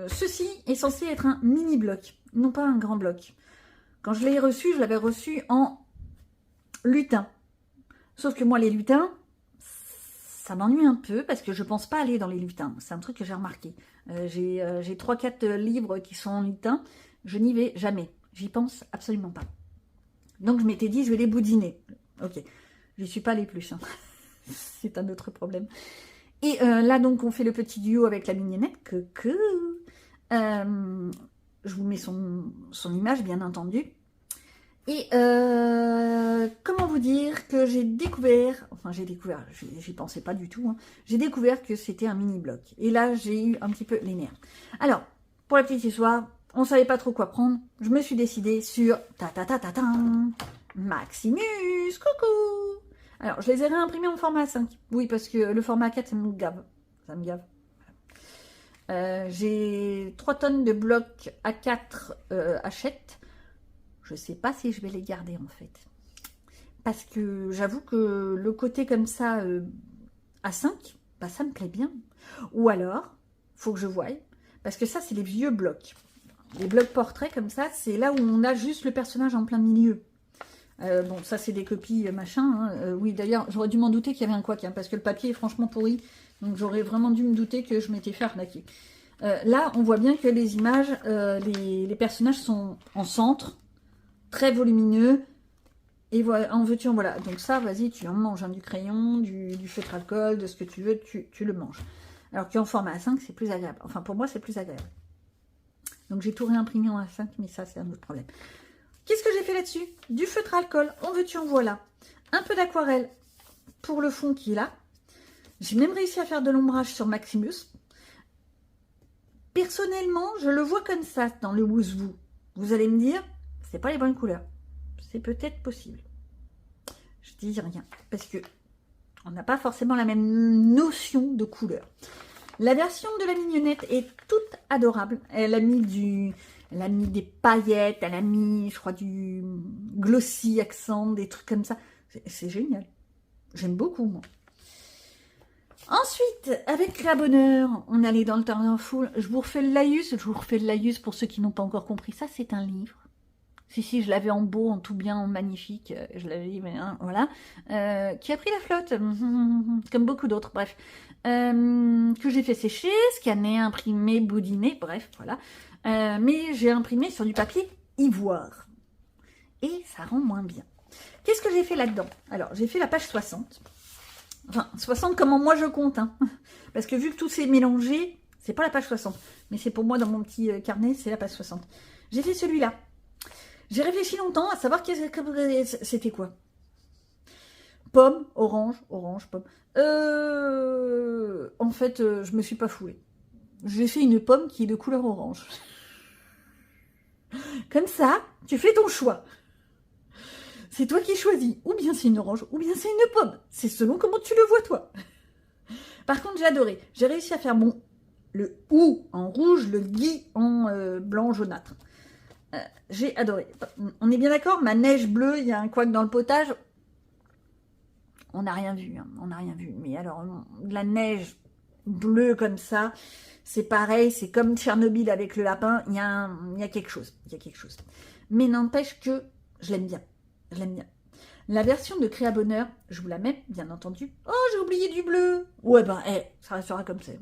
Ceci est censé être un mini bloc, non pas un grand bloc. Quand je l'ai reçu, je l'avais reçu en lutin. Sauf que moi, les lutins, ça m'ennuie un peu parce que je pense pas aller dans les lutins. C'est un truc que j'ai remarqué. J'ai 3-4 livres qui sont en lutin. Je n'y vais jamais. J'y pense absolument pas. Donc je m'étais dit, je vais les boudiner. Ok, je suis pas allée plus. Hein. C'est un autre problème. Et là, donc, on fait le petit duo avec la mignonnette. Je vous mets son image, bien entendu. Et comment vous dire que j'ai découvert, j'y pensais pas du tout, hein, j'ai découvert que c'était un mini-bloc. Et là, j'ai eu un petit peu les nerfs. Alors, pour la petite histoire, on savait pas trop quoi prendre. Je me suis décidée sur Maximus, coucou. Alors, je les ai réimprimés en format 5. Oui, parce que le format 4, ça me gave. Ça me gave. J'ai 3 tonnes de blocs A4 Hachette. Je sais pas si je vais les garder, en fait. Parce que j'avoue que le côté comme ça, A5, bah, ça me plaît bien. Ou alors, faut que je voie. Parce que ça, c'est les vieux blocs. Les blocs portraits, comme ça, c'est là où on a juste le personnage en plein milieu. Bon, ça c'est des copies machin. Hein. Oui, d'ailleurs, j'aurais dû m'en douter qu'il y avait un couac, hein, parce que le papier est franchement pourri. Donc j'aurais vraiment dû me douter que je m'étais fait arnaquer. Là, on voit bien que les images, les personnages sont en centre, très volumineux. Et voilà, en veux-tu, en voilà. Donc ça, vas-y, tu en manges, hein, du crayon, du feutre alcool, de ce que tu veux, tu le manges. Alors qu'en format A5, c'est plus agréable. Enfin, pour moi, c'est plus agréable. Donc j'ai tout réimprimé en A5, mais ça, c'est un autre problème. Qu'est-ce que j'ai fait là-dessus? Du feutre alcool, en veux-tu, en voilà. Un peu d'aquarelle pour le fond qui est là. J'ai même réussi à faire de l'ombrage sur Maximus. Personnellement, je le vois comme ça dans le Wouzvou. Vous allez me dire, c'est pas les bonnes couleurs. C'est peut-être possible. Je dis rien, parce que on n'a pas forcément la même notion de couleur. La version de la mignonnette est toute adorable. Elle a mis des paillettes, elle a mis, je crois, du glossy accent, des trucs comme ça. C'est génial. J'aime beaucoup, moi. Ensuite, avec la bonne heure, on allait dans le temps full. Je vous refais le laïus. Je vous refais le laïus pour ceux qui n'ont pas encore compris. Ça, c'est un livre. Si, je l'avais en beau, en tout bien, en magnifique. Je l'avais, hein, voilà. Qui a pris la flotte, comme beaucoup d'autres, bref. Que j'ai fait sécher, scanner, imprimer, boudiner, bref, voilà. Mais j'ai imprimé sur du papier ivoire. Et ça rend moins bien. Qu'est-ce que j'ai fait là-dedans? Alors, j'ai fait la page 60. Enfin, 60 comment moi je compte. Hein. Parce que vu que tout s'est mélangé, c'est pas la page 60. Mais c'est pour moi, dans mon petit carnet, c'est la page 60. J'ai fait celui-là. J'ai réfléchi longtemps à savoir c'était quoi. Pomme, orange, pomme. En fait, je me suis pas foulée. J'ai fait une pomme qui est de couleur orange. Comme ça, tu fais ton choix. C'est toi qui choisis. Ou bien c'est une orange, ou bien c'est une pomme. C'est selon comment tu le vois, toi. Par contre, j'ai adoré. J'ai réussi à faire mon le OU en rouge, le GUI en blanc jaunâtre. J'ai adoré. On est bien d'accord, ma neige bleue, il y a un couac dans le potage. On n'a rien vu, hein, on n'a rien vu. Mais alors, de la neige bleue comme ça, c'est pareil, c'est comme Tchernobyl avec le lapin, il y a quelque chose, il y a quelque chose. Mais n'empêche que je l'aime bien, je l'aime bien. La version de Créa Bonheur, je vous la mets, bien entendu. Oh, j'ai oublié du bleu. Ouais, ben, ça restera comme ça.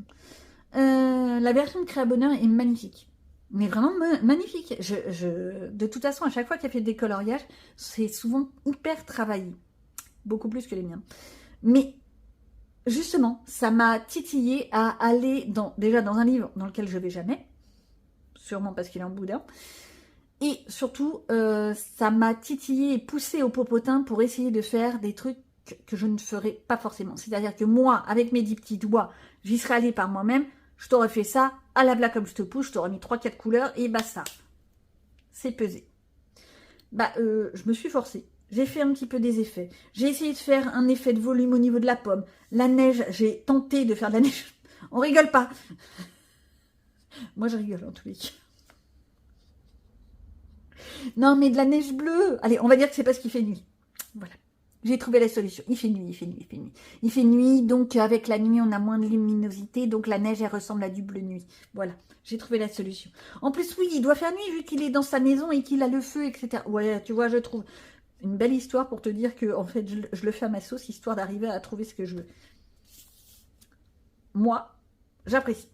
La version de Créa Bonheur est magnifique. Mais vraiment magnifique. De toute façon, à chaque fois qu'elle fait des coloriages, c'est souvent hyper travaillé. Beaucoup plus que les miens. Mais justement, ça m'a titillé à aller déjà dans un livre dans lequel je vais jamais. Sûrement parce qu'il est en boudin. Et surtout, ça m'a titillé et poussé au popotin pour essayer de faire des trucs que je ne ferais pas forcément. C'est-à-dire que moi, avec mes 10 petits doigts, j'y serais allée par moi-même. Je t'aurais fait ça à la blague comme je te pousse, je t'aurais mis 3-4 couleurs et basta. C'est pesé. Je me suis forcée. J'ai fait un petit peu des effets. J'ai essayé de faire un effet de volume au niveau de la pomme. La neige, j'ai tenté de faire de la neige. On rigole pas. Moi, je rigole en tous les cas. Non, mais de la neige bleue. Allez, on va dire que c'est parce qu'il fait nuit. Voilà. J'ai trouvé la solution. Il fait nuit, il fait nuit, il fait nuit. Il fait nuit, donc avec la nuit, on a moins de luminosité. Donc la neige, elle ressemble à du bleu nuit. Voilà, j'ai trouvé la solution. En plus, oui, il doit faire nuit vu qu'il est dans sa maison et qu'il a le feu, etc. Ouais, tu vois, je trouve une belle histoire pour te dire que, en fait, je le fais à ma sauce, histoire d'arriver à trouver ce que je veux. Moi, j'apprécie.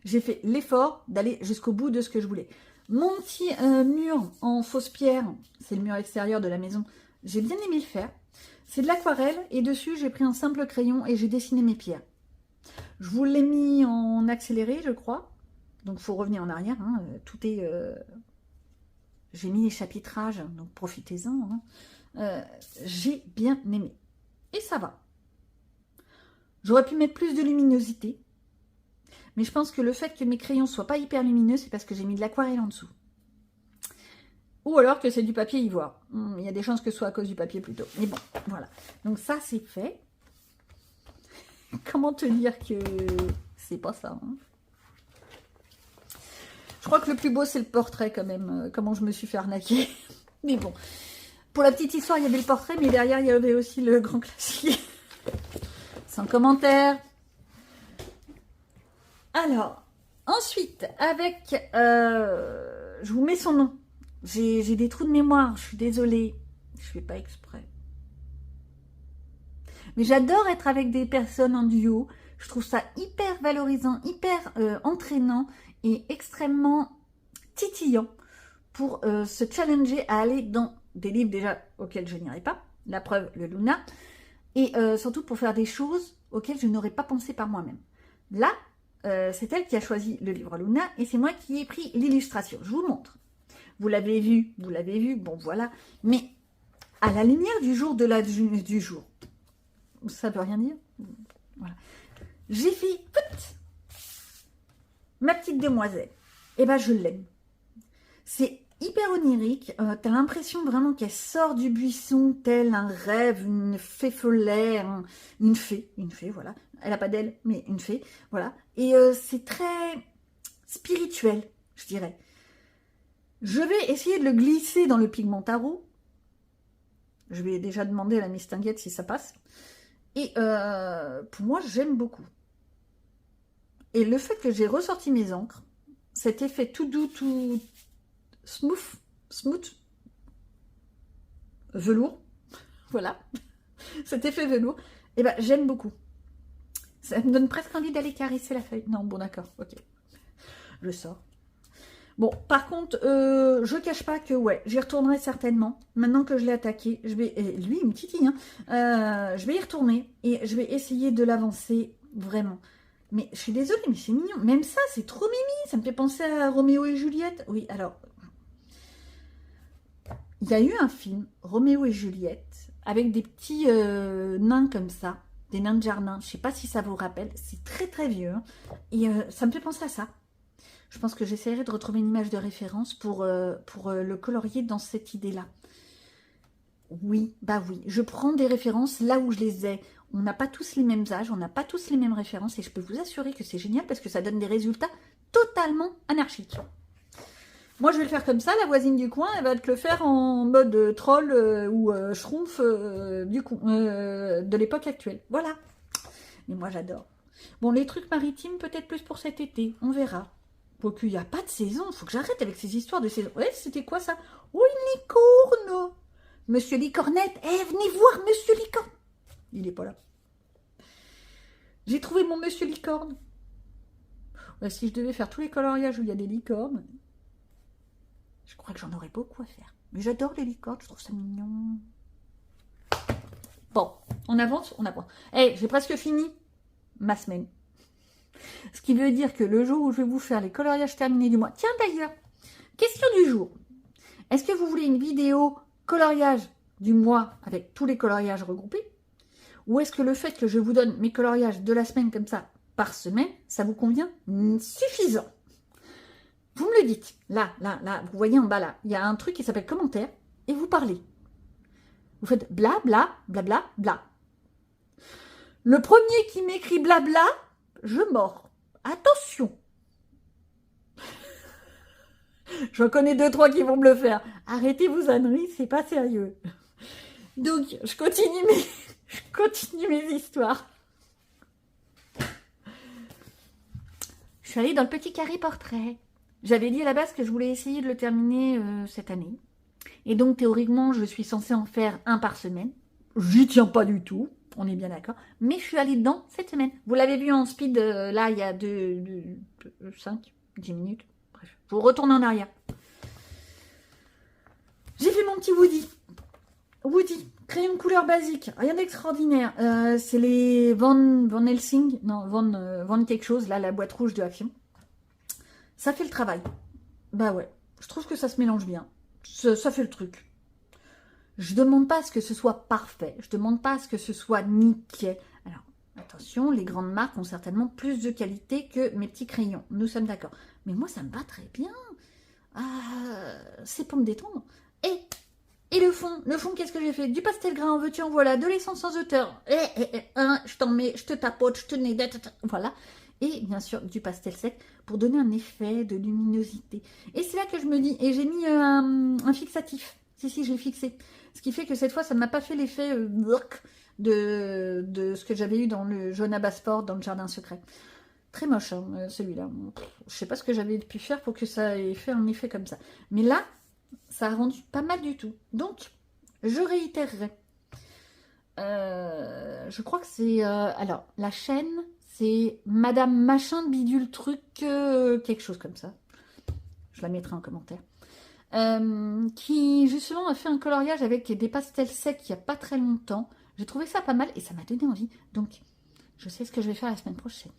J'ai fait l'effort d'aller jusqu'au bout de ce que je voulais. Mon petit mur en fausse pierre, c'est le mur extérieur de la maison, j'ai bien aimé le faire. C'est de l'aquarelle et dessus, j'ai pris un simple crayon et j'ai dessiné mes pierres. Je vous l'ai mis en accéléré, je crois. Donc, il faut revenir en arrière. Hein. Tout est... J'ai mis les chapitrages, donc profitez-en. Hein. J'ai bien aimé. Et ça va. J'aurais pu mettre plus de luminosité. Mais je pense que le fait que mes crayons ne soient pas hyper lumineux, c'est parce que j'ai mis de l'aquarelle en dessous. Ou alors que c'est du papier ivoire. Il y a des chances que ce soit à cause du papier plutôt. Mais bon, voilà. Donc ça, c'est fait. Comment te dire que c'est pas ça, hein. Je crois que le plus beau, c'est le portrait quand même. Comment je me suis fait arnaquer. Mais bon. Pour la petite histoire, il y avait le portrait, mais derrière, il y avait aussi le grand classique. Sans commentaire. Alors, ensuite, avec... je vous mets son nom. J'ai des trous de mémoire, je suis désolée. Je fais pas exprès. Mais j'adore être avec des personnes en duo. Je trouve ça hyper valorisant, hyper entraînant et extrêmement titillant pour se challenger à aller dans des livres déjà auxquels je n'irai pas. La preuve, le Luna. Et surtout pour faire des choses auxquelles je n'aurais pas pensé par moi-même. Là, c'est elle qui a choisi le livre Luna et c'est moi qui ai pris l'illustration. Je vous montre. Vous l'avez vu, bon voilà. Mais à la lumière du jour du jour, ça veut rien dire. Voilà. J'ai fait ma petite demoiselle. Et ben je l'aime. C'est hyper onirique. T'as l'impression vraiment qu'elle sort du buisson tel un rêve, une fée follet, une fée, voilà. Elle n'a pas d'aile, mais une fée, voilà. Et c'est très spirituel, je dirais. Je vais essayer de le glisser dans le Pigmentaro. Je vais déjà demander à la Miss Tinguette si ça passe. Et pour moi, j'aime beaucoup. Et le fait que j'ai ressorti mes encres, cet effet tout doux, tout smooth, velours, voilà, cet effet velours, et ben j'aime beaucoup. Ça me donne presque envie d'aller caresser la feuille. Non, bon d'accord, ok. Je sors. Bon, par contre, je cache pas que, ouais, j'y retournerai certainement. Maintenant que je l'ai attaqué, je vais... lui, il me titille, hein. Je vais y retourner et je vais essayer de l'avancer vraiment. Mais je suis désolée, mais c'est mignon. Même ça, c'est trop mimi. Ça me fait penser à Roméo et Juliette. Oui, alors... Il y a eu un film, Roméo et Juliette, avec des petits nains comme ça. Des nains de jardin. Je sais pas si ça vous rappelle. C'est très, très vieux. Hein. Et ça me fait penser à ça. Je pense que j'essaierai de retrouver une image de référence pour le colorier dans cette idée-là. Oui, bah oui. Je prends des références là où je les ai. On n'a pas tous les mêmes âges, on n'a pas tous les mêmes références et je peux vous assurer que c'est génial parce que ça donne des résultats totalement anarchiques. Moi, je vais le faire comme ça. La voisine du coin, elle va te le faire en mode troll ou schtroumpf de l'époque actuelle. Voilà. Mais moi, j'adore. Bon, les trucs maritimes, peut-être plus pour cet été. On verra. Pour qu'il n'y a pas de saison. Il faut que j'arrête avec ces histoires de saison. Ouais, c'était quoi ça? Oh, une licorne. Monsieur Licornette. Eh, venez voir Monsieur Licorne. Il n'est pas là. J'ai trouvé mon Monsieur Licorne. Ouais, si je devais faire tous les coloriages où il y a des licornes, je crois que j'en aurais beaucoup à faire. Mais j'adore les licornes, je trouve ça mignon. Bon, on avance, on avance. Eh, j'ai presque fini ma semaine. Ce qui veut dire que le jour où je vais vous faire les coloriages terminés du mois... Tiens d'ailleurs, question du jour. Est-ce que vous voulez une vidéo coloriage du mois avec tous les coloriages regroupés? Ou est-ce que le fait que je vous donne mes coloriages de la semaine comme ça, par semaine, ça vous convient suffisant? Vous me le dites. Là, vous voyez en bas là, il y a un truc qui s'appelle commentaire et vous parlez. Vous faites bla bla bla bla bla. Le premier qui m'écrit blabla, je mords. Attention. J'en connais 2-3 qui vont me le faire. Arrêtez vos âneries, c'est pas sérieux. Donc, je continue mes histoires. Je suis allée dans le petit carré portrait. J'avais dit à la base que je voulais essayer de le terminer cette année. Et donc, théoriquement, je suis censée en faire un par semaine. J'y tiens pas du tout, on est bien d'accord. Mais je suis allée dedans cette semaine. Vous l'avez vu en speed, là, il y a 5-10 minutes. Bref, je vous retourne en arrière. J'ai fait mon petit Woody. Woody, crayon couleur basique, rien d'extraordinaire. C'est les Van Helsing, non, Van quelque chose, là, la boîte rouge de Action. Ça fait le travail. Bah ouais, je trouve que ça se mélange bien. Ça fait le truc. Je demande pas à ce que ce soit parfait. Je demande pas à ce que ce soit nickel. Alors, attention, les grandes marques ont certainement plus de qualité que mes petits crayons. Nous sommes d'accord. Mais moi, ça me va très bien. C'est pour me détendre. Et le fond, qu'est-ce que j'ai fait? Du pastel grain, en veux-tu, en voilà. De l'essence sans odeur. Je t'en mets, je te tapote, je te nez. Voilà. Et bien sûr, du pastel sec pour donner un effet de luminosité. Et c'est là que je me dis, et j'ai mis un fixatif. Si, je l'ai fixé. Ce qui fait que cette fois, ça ne m'a pas fait l'effet de ce que j'avais eu dans le jaune à Basport, dans le jardin secret. Très moche, hein, celui-là. Je sais pas ce que j'avais pu faire pour que ça ait fait un effet comme ça. Mais là, ça a rendu pas mal du tout. Donc, je réitérerai. Je crois que c'est... alors, la chaîne... C'est Madame Machin Bidule Truc, quelque chose comme ça. Je la mettrai en commentaire. Qui justement a fait un coloriage avec des pastels secs il n'y a pas très longtemps. J'ai trouvé ça pas mal et ça m'a donné envie. Donc, je sais ce que je vais faire la semaine prochaine.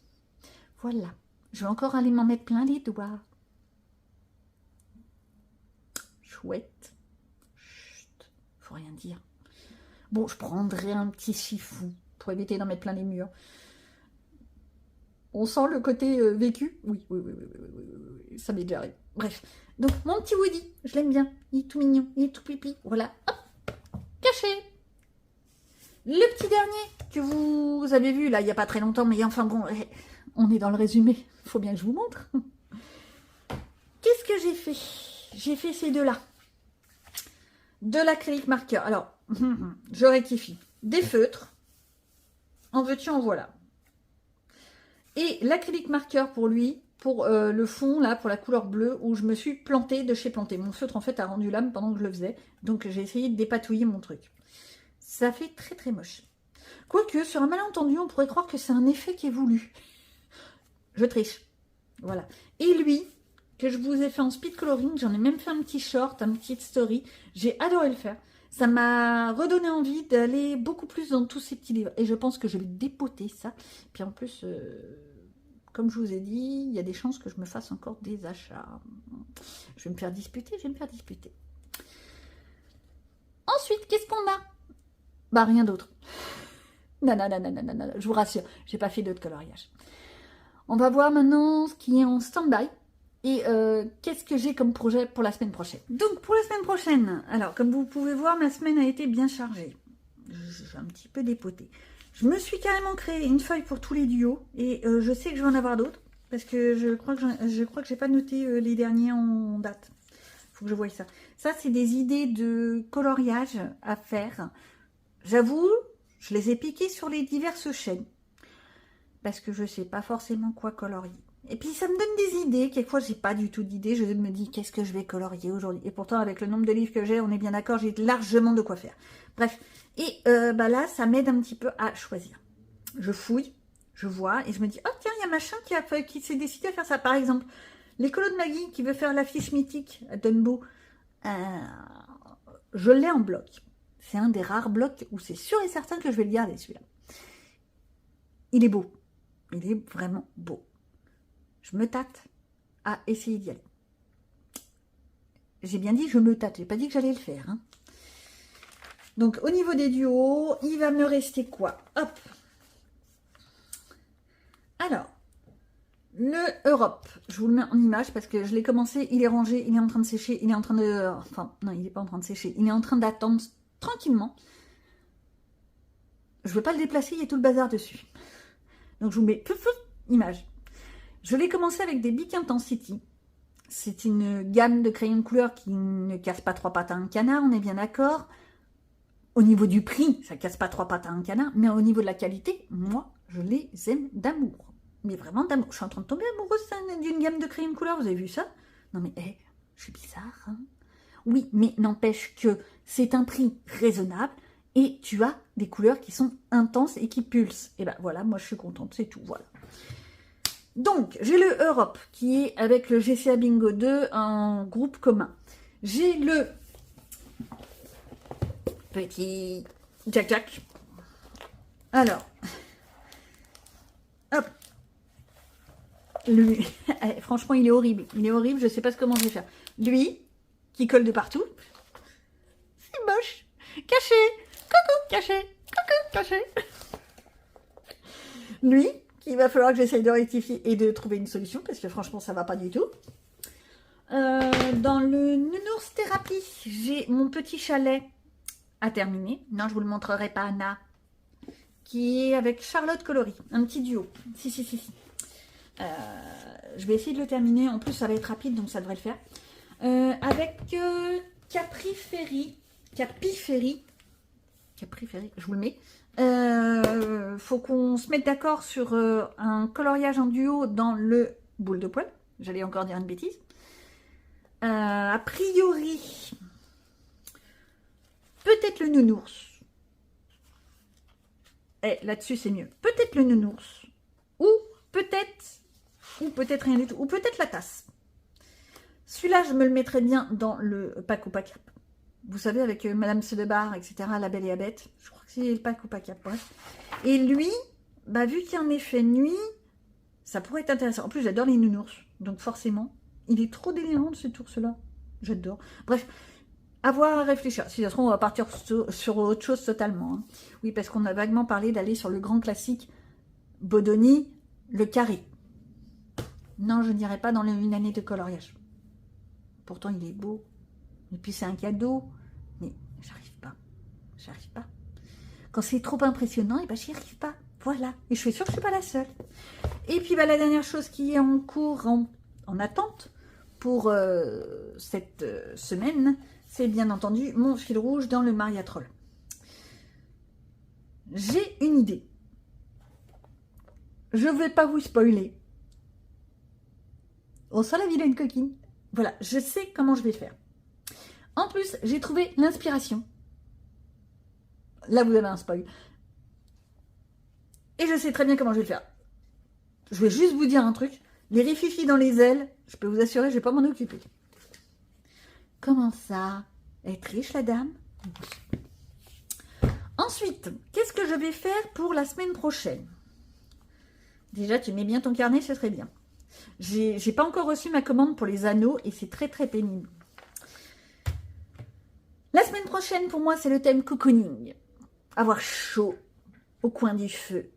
Voilà. Je vais encore aller m'en mettre plein les doigts. Chouette. Chut, faut rien dire. Bon, je prendrai un petit chifou pour éviter d'en mettre plein les murs. On sent le côté vécu. Oui, ça m'est déjà arrivé. Bref. Donc, mon petit Woody, je l'aime bien. Il est tout mignon, il est tout pipi. Voilà. Hop, caché. Le petit dernier que vous avez vu, là, il n'y a pas très longtemps, mais enfin bon, on est dans le résumé. Il faut bien que je vous montre. Qu'est-ce que j'ai fait? J'ai fait ces deux-là. De l'acrylique marqueur. Alors, je rectifie. Des feutres. En veux-tu, en voilà. Et l'acrylique marqueur pour lui, pour le fond, là, pour la couleur bleue, où je me suis plantée de chez Planté. Mon feutre, en fait, a rendu l'âme pendant que je le faisais. Donc, j'ai essayé de dépatouiller mon truc. Ça fait très, très moche. Quoique, sur un malentendu, on pourrait croire que c'est un effet qui est voulu. Je triche. Voilà. Et lui, que je vous ai fait en speed coloring, j'en ai même fait un petit short, un petit story. J'ai adoré le faire. Ça m'a redonné envie d'aller beaucoup plus dans tous ces petits livres. Et je pense que je vais dépoter ça. Puis en plus, comme je vous ai dit, il y a des chances que je me fasse encore des achats. Je vais me faire disputer, Ensuite, qu'est-ce qu'on a? Bah, rien d'autre. Non, je vous rassure, j'ai pas fait d'autres coloriages. On va voir maintenant ce qui est en stand-by. Et qu'est-ce que j'ai comme projet pour la semaine prochaine? Donc, pour la semaine prochaine, alors, comme vous pouvez voir, ma semaine a été bien chargée. J'ai un petit peu dépoté. Je me suis carrément créé une feuille pour tous les duos. Et je sais que je vais en avoir d'autres. Parce que je crois que j'ai pas noté les derniers en date. Faut que je voie ça. Ça, c'est des idées de coloriage à faire. J'avoue, je les ai piquées sur les diverses chaînes. Parce que je sais pas forcément quoi colorier. Et puis ça me donne des idées. Quelquefois, j'ai pas du tout d'idées. Je me dis, qu'est-ce que je vais colorier aujourd'hui? Et pourtant, avec le nombre de livres que j'ai, on est bien d'accord, j'ai largement de quoi faire. Bref. Et là, ça m'aide un petit peu à choisir. Je fouille, je vois, et je me dis, oh tiens, il y a machin qui s'est décidé à faire ça. Par exemple, l'écolo de Maggie qui veut faire l'affiche mythique à Dumbo, je l'ai en bloc. C'est un des rares blocs où c'est sûr et certain que je vais le garder, celui-là. Il est beau. Il est vraiment beau. Je me tâte à essayer d'y aller. J'ai bien dit je me tâte, j'ai pas dit que j'allais le faire. Hein. Donc, au niveau des duos, il va me rester quoi? Hop. Alors, le Europe, je vous le mets en image parce que je l'ai commencé, il est rangé, il est en train de sécher, il est en train de... Enfin, non, il n'est pas en train de sécher, il est en train d'attendre tranquillement. Je ne veux pas le déplacer, il y a tout le bazar dessus. Donc, je vous mets image. Je l'ai commencé avec des Bic Intensity. C'est une gamme de crayons de couleur qui ne casse pas trois pattes à un canard, on est bien d'accord. Au niveau du prix, ça casse pas trois pattes à un canard, mais au niveau de la qualité, moi, je les aime d'amour. Mais vraiment d'amour. Je suis en train de tomber amoureuse d'une gamme de crayons de couleur, vous avez vu ça? Non mais, je suis bizarre. Hein, oui, mais n'empêche que c'est un prix raisonnable et tu as des couleurs qui sont intenses et qui pulsent. Et ben voilà, moi je suis contente, c'est tout, voilà. Donc, j'ai le Europe qui est avec le GCA Bingo 2 en groupe commun. J'ai le petit Jack Jack. Alors, hop. Lui, franchement, il est horrible. Il est horrible, je ne sais pas comment je vais faire. Lui, qui colle de partout. C'est moche. Caché. Coucou, caché. Coucou, caché. Lui, qu'il va falloir que j'essaye de rectifier et de trouver une solution, parce que franchement, ça va pas du tout. Dans le Nounours Thérapie, j'ai mon petit chalet à terminer. Non, je vous le montrerai pas, Anna. Qui est avec Charlotte Coloris. Un petit duo. Si. Je vais essayer de le terminer. En plus, ça va être rapide, donc ça devrait le faire. Avec Capri Ferry, je vous le mets. Faut qu'on se mette d'accord sur un coloriage en duo dans le boule de poil. J'allais encore dire une bêtise. A priori, peut-être le nounours. Là-dessus, c'est mieux. Peut-être le nounours. Ou peut-être rien du tout. Ou peut-être la tasse. Celui-là, je me le mettrais bien dans le pack ou pack. Vous savez, avec Madame Sedebar, etc., La Belle et la Bête. Je crois que c'est le pack ou pack. Bref. Et lui, vu qu'il y a un effet nuit, ça pourrait être intéressant. En plus, j'adore les nounours. Donc forcément, il est trop délirant, cet ours-là. J'adore. Bref. Avoir à réfléchir. Si ça se trouve, on va partir sur autre chose totalement. Hein. Oui, parce qu'on a vaguement parlé d'aller sur le grand classique Bodoni, le carré. Non, je n'irai pas dans une année de coloriage. Pourtant, il est beau. Et puis, c'est un cadeau. Mais j'arrive pas. Quand c'est trop impressionnant, j'y arrive pas. Voilà. Et je suis sûre que je suis pas la seule. Et puis, la dernière chose qui est en cours, en attente pour cette semaine, c'est bien entendu mon fil rouge dans le Mariatrol. J'ai une idée. Je ne vais pas vous spoiler. On sent la vilaine coquine. Voilà, je sais comment je vais faire. En plus, j'ai trouvé l'inspiration. Là, vous avez un spoil. Et je sais très bien comment je vais le faire. Je vais juste vous dire un truc. Les rififis dans les ailes, je peux vous assurer, je ne vais pas m'en occuper. Comment ça? Elle est riche, la dame. Ensuite, qu'est-ce que je vais faire pour la semaine prochaine? Déjà, tu mets bien ton carnet, ce serait bien. J'ai pas encore reçu ma commande pour les anneaux et c'est très très pénible. La semaine prochaine, pour moi, c'est le thème cocooning. Avoir chaud au coin du feu.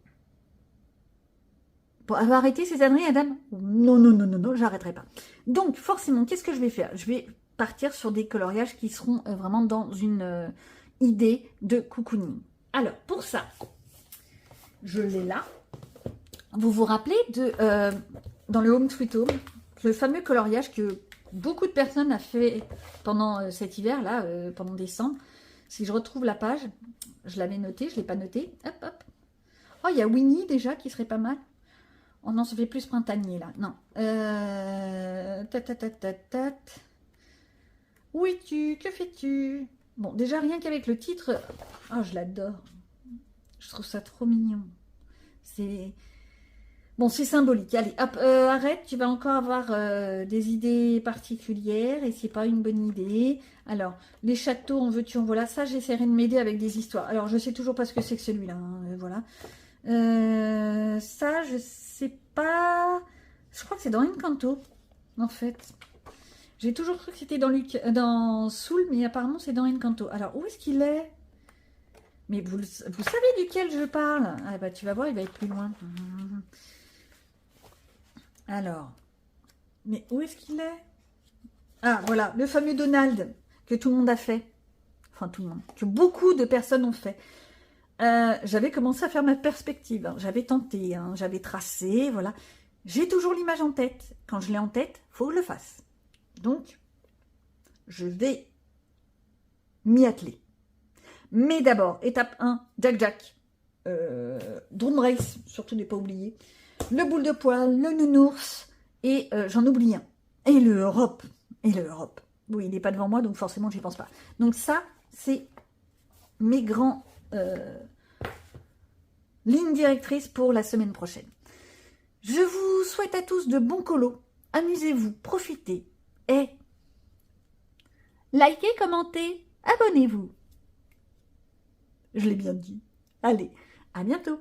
Bon, elle va arrêter ces âneries, madame? Non, j'arrêterai pas. Donc, forcément, qu'est-ce que je vais faire? Je vais partir sur des coloriages qui seront vraiment dans une idée de cocooning. Alors, pour ça, je l'ai là. Vous vous rappelez de dans le Home Sweet Home, le fameux coloriage que beaucoup de personnes ont fait pendant cet hiver-là, pendant décembre. Si je retrouve la page, je l'avais noté, je ne l'ai pas noté. Hop, hop. Oh, il y a Winnie déjà qui serait pas mal. Oh non, ça fait plus printanier là. Non. Où es-tu? Que fais-tu? Bon, déjà rien qu'avec le titre. Oh, je l'adore. Je trouve ça trop mignon. C'est... Bon, c'est symbolique. Allez, hop, arrête, tu vas encore avoir des idées particulières et c'est pas une bonne idée. Alors, les châteaux, en veux-tu, en voilà. Ça, j'essaierai de m'aider avec des histoires. Alors, je sais toujours pas ce que c'est que celui-là. Hein, voilà. Ça, je sais pas. Je crois que c'est dans Encanto, en fait. J'ai toujours cru que c'était dans Soul, mais apparemment, c'est dans Encanto. Alors, où est-ce qu'il est? Mais vous savez duquel je parle? Ah bah, tu vas voir, il va être plus loin. Alors, mais où est-ce qu'il est? Ah, voilà, le fameux Donald que tout le monde a fait. Enfin, tout le monde. Que beaucoup de personnes ont fait. J'avais commencé à faire ma perspective. Hein. J'avais tenté, hein. J'avais tracé, voilà. J'ai toujours l'image en tête. Quand je l'ai en tête, il faut que je le fasse. Donc, je vais m'y atteler. Mais d'abord, étape 1, Jack Jack. Drum Race, surtout ne pas oublier. Le boule de poil, le nounours, et j'en oublie un. Et le Europe. Et le Europe. Oui, il n'est pas devant moi, donc forcément, j'y pense pas. Donc ça, c'est mes grands lignes directrices pour la semaine prochaine. Je vous souhaite à tous de bons colos. Amusez-vous, profitez. Et likez, commentez, abonnez-vous. Je l'ai bien dit. Allez, à bientôt.